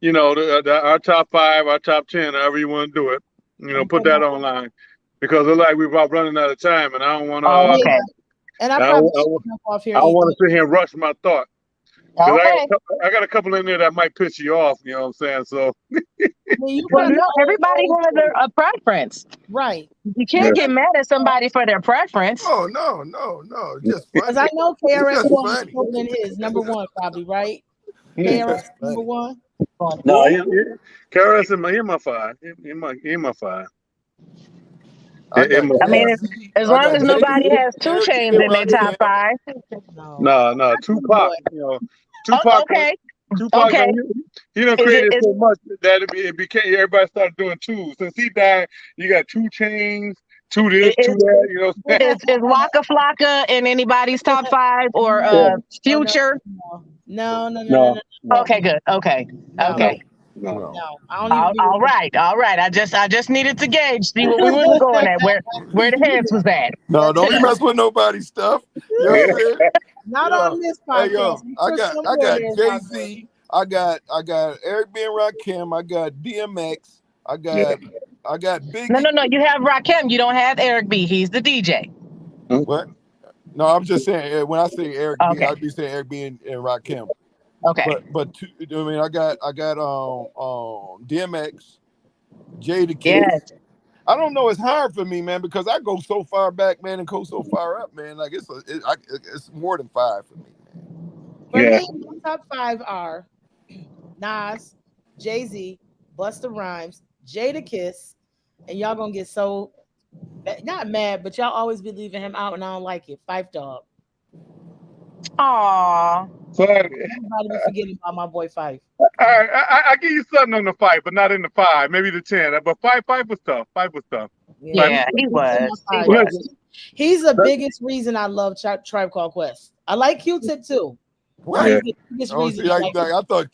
our top 5, our top 10, however you want to do it. Put that online because it's like we're about running out of time, and I don't want to. Oh, Yeah, okay. and I I probably don't, should jump off here. I and don't eat want to sit here and rush my thought because Okay. I got a couple in there that might piss you off. You know what I'm saying? So you Well, gotta no, know everybody always- has a preference. right. You can't get mad at somebody for their preference. Oh no, just Because funny. I know It's KRS just One is funny. still in his number 1, probably, right? yeah. KRS Just number funny. 1. No, Karis in my 5. In my 5. I got I mean, Jay-Z. as I long got as nobody Jay-Z, has 2 Eric B. Chains and in their top Rakim. 5. No. No, Tupac. Oh, Tupac. okay. Tupac, Okay. he done Is created it? so much that it became everybody started doing 2s. Since he died, you got 2 Chains, 2 this, 2 that. You know what I'm saying? Is Waka Flocka in anybody's top 5 or Yeah. Future? No. Okay, good. Okay. No. Okay. No. No. I don't even be All right. I just needed to gauge, see what we was going at, where the heads was at. No, don't be messing with nobody's stuff. You know what I'm saying? Not Yo, on this Hey yo, podcast. We I put got somewhere there, Jay-Z, I got Eric B. and Rakim, I got DMX, I got Biggie. No. You have Rakim. You don't have Eric B. He's the DJ. What? No, I'm just saying when I say Eric B, Okay. I'd be saying Eric B and Rakim. Okay. But I mean I got DMX, Jada Kiss. Yes. I don't know. It's hard for me, man, because I go so far back, man, and go so far up, man. Like it's more than 5 for me, man. For Yeah. me, my top 5 are Nas, Jay-Z, Busta Rhymes, Jada Kiss, and y'all gonna get so not mad, but y'all always be leaving him out, and I don't like it. Fife Dog. Aw. So, Everybody be forgetting about my boy Fife. all right, I give you something on the 5, but not in the 5, maybe the 10. But 5 was tough. 5 was tough. Yeah, he was. He Five. was. He's the biggest reason I love Tribe Called Quest. I like Q-Tip too. What? He's the biggest Oh, reason see, I I like thought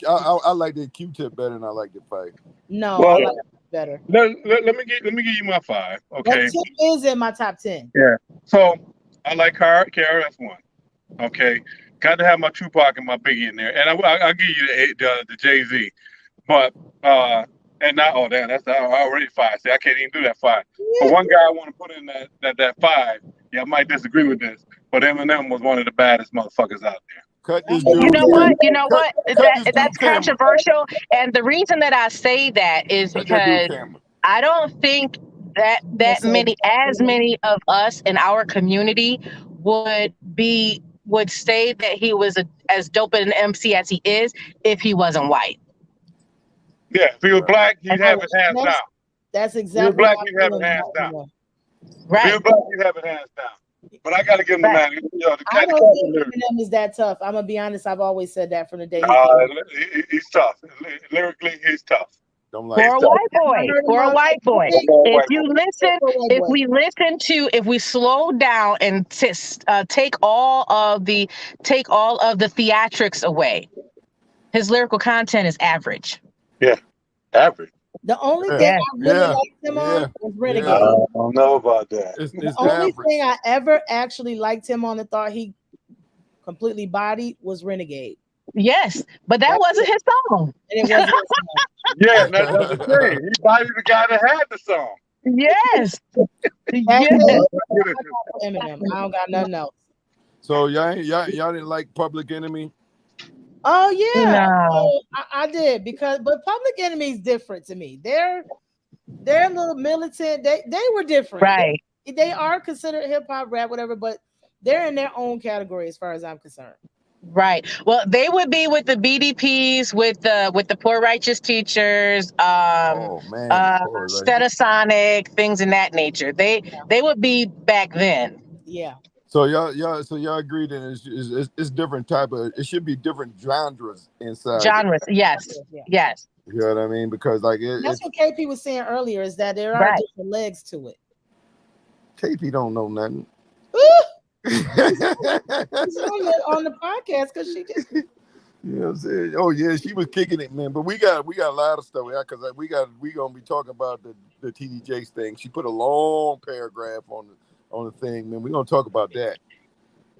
I liked the Q-Tip better than I liked the 5. No, Well, I like it better. Let me give you my 5. Okay. But Tip is in my top 10. Yeah. So I like KRS-One. Okay. Got to have my Tupac and my Biggie in there, and I'll give you the Jay-Z. But and not damn, that's already 5. See, I can't even do that 5. But one guy I want to put in that 5. Yeah, I might disagree with this, but Eminem was one of the baddest motherfuckers out there. Cut this You dude. know what? You know what? Cut this dude That's camera. controversial, and the reason that I say that is Cut that dude because camera. I don't think that as many of us in our community would say that he was as dope an MC as he is if he wasn't white. Yeah, if he was black, he'd have it hands down. That's If he was exactly black, what he'd I'm have it feeling hands about down. him. If he Right. was black, he'd have it hands down. But I got to give him the man. The I cat don't think Eminem is that tough. I'm gonna be honest. I've always said that from the day he came. he's tough. Lyrically, he's tough. Don't For like a it. white boy. For a white boy. If you listen, if if we slow down and take all of the theatrics away, his lyrical content is average. Yeah, average. The only thing Yeah. I really liked him on was Renegade. I don't know about that. It's The only average. thing I ever actually liked him on and thought he completely bodied was Renegade. Yes, but that wasn't his song. And it wasn't his song. Yeah, that's the thing. He bodied the guy that had the song. Yes. That's Yes. it. Eminem. I don't got nothing else. So y'all didn't like Public Enemy? Oh yeah, No. I did but Public Enemy is different to me. They're a little militant. They were different. Right. They are considered hip hop, rap, whatever, but they're in their own category as far as I'm concerned. Right. Well, they would be with the BDPs, with the Poor Righteous Teachers, Oh man, Stetasonic, things in that nature. They would be back then. Yeah. So y'all agree that it's different type of. It should be different genres inside. Genres, yes, Yeah. yes. You know what I mean? Because like That's what KP was saying earlier, is that there are Right. different legs to it. KP don't know nothing. She's on the podcast because she just. You know what I'm saying? Oh yeah, she was kicking it, man. But we got a lot of stuff because we gonna be talking about the TD Jakes thing. She put a long paragraph on the thing, man. We're gonna talk about that.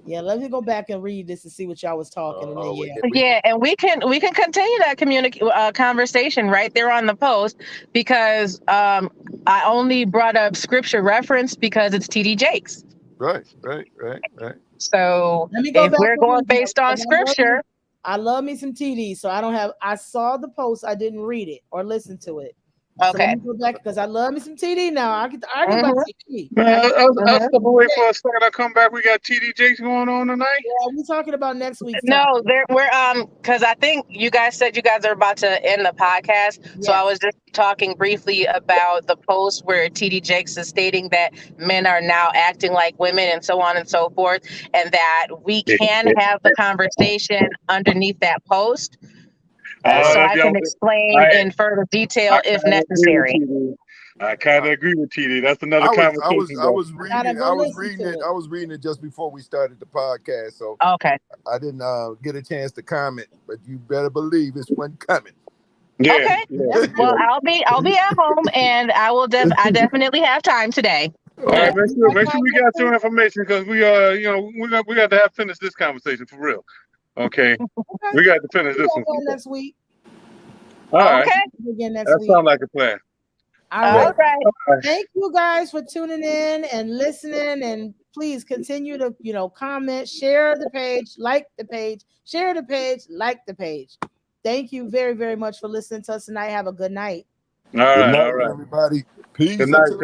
Yeah, let me go back and read this and see what y'all was talking. And then, Yeah, and we can continue that conversation right there on the post, because I only brought up scripture reference because it's TD Jakes. Right. So let me go if back we're and going read based on scripture, I love me some TD, so I saw the post, I didn't read it or listen to it. okay. So let me go back because I love me some TD now. I get to argue about TD. I'll step away for a second. I come back. We got TD Jakes going on tonight. Yeah, we're talking about next week's No, we're because I think you guys said you guys are about to end the podcast. So I was just talking briefly about the post where TD Jakes is stating that men are now acting like women and so on and so forth, and that we can have the conversation underneath that post. So I can explain in further detail if necessary. I kind of agree with TD. That's another conversation. I was reading it just before we started the podcast, so okay. I didn't get a chance to comment, but you better believe it's one coming. Yeah. Okay. Yeah. Well, I'll be at home, and I definitely have time today. All right, make sure we got your information, because we we got to finish this conversation for real. Okay. We got to finish this one next week. All right. Okay. Again next week. Sounds like a plan. All right. Thank you guys for tuning in and listening, and please continue to comment, share the page, like the page, share the page, like the page. Thank you very, very much for listening to us tonight. Have a good night. All right, good night, everybody. Peace. Good night, y'all.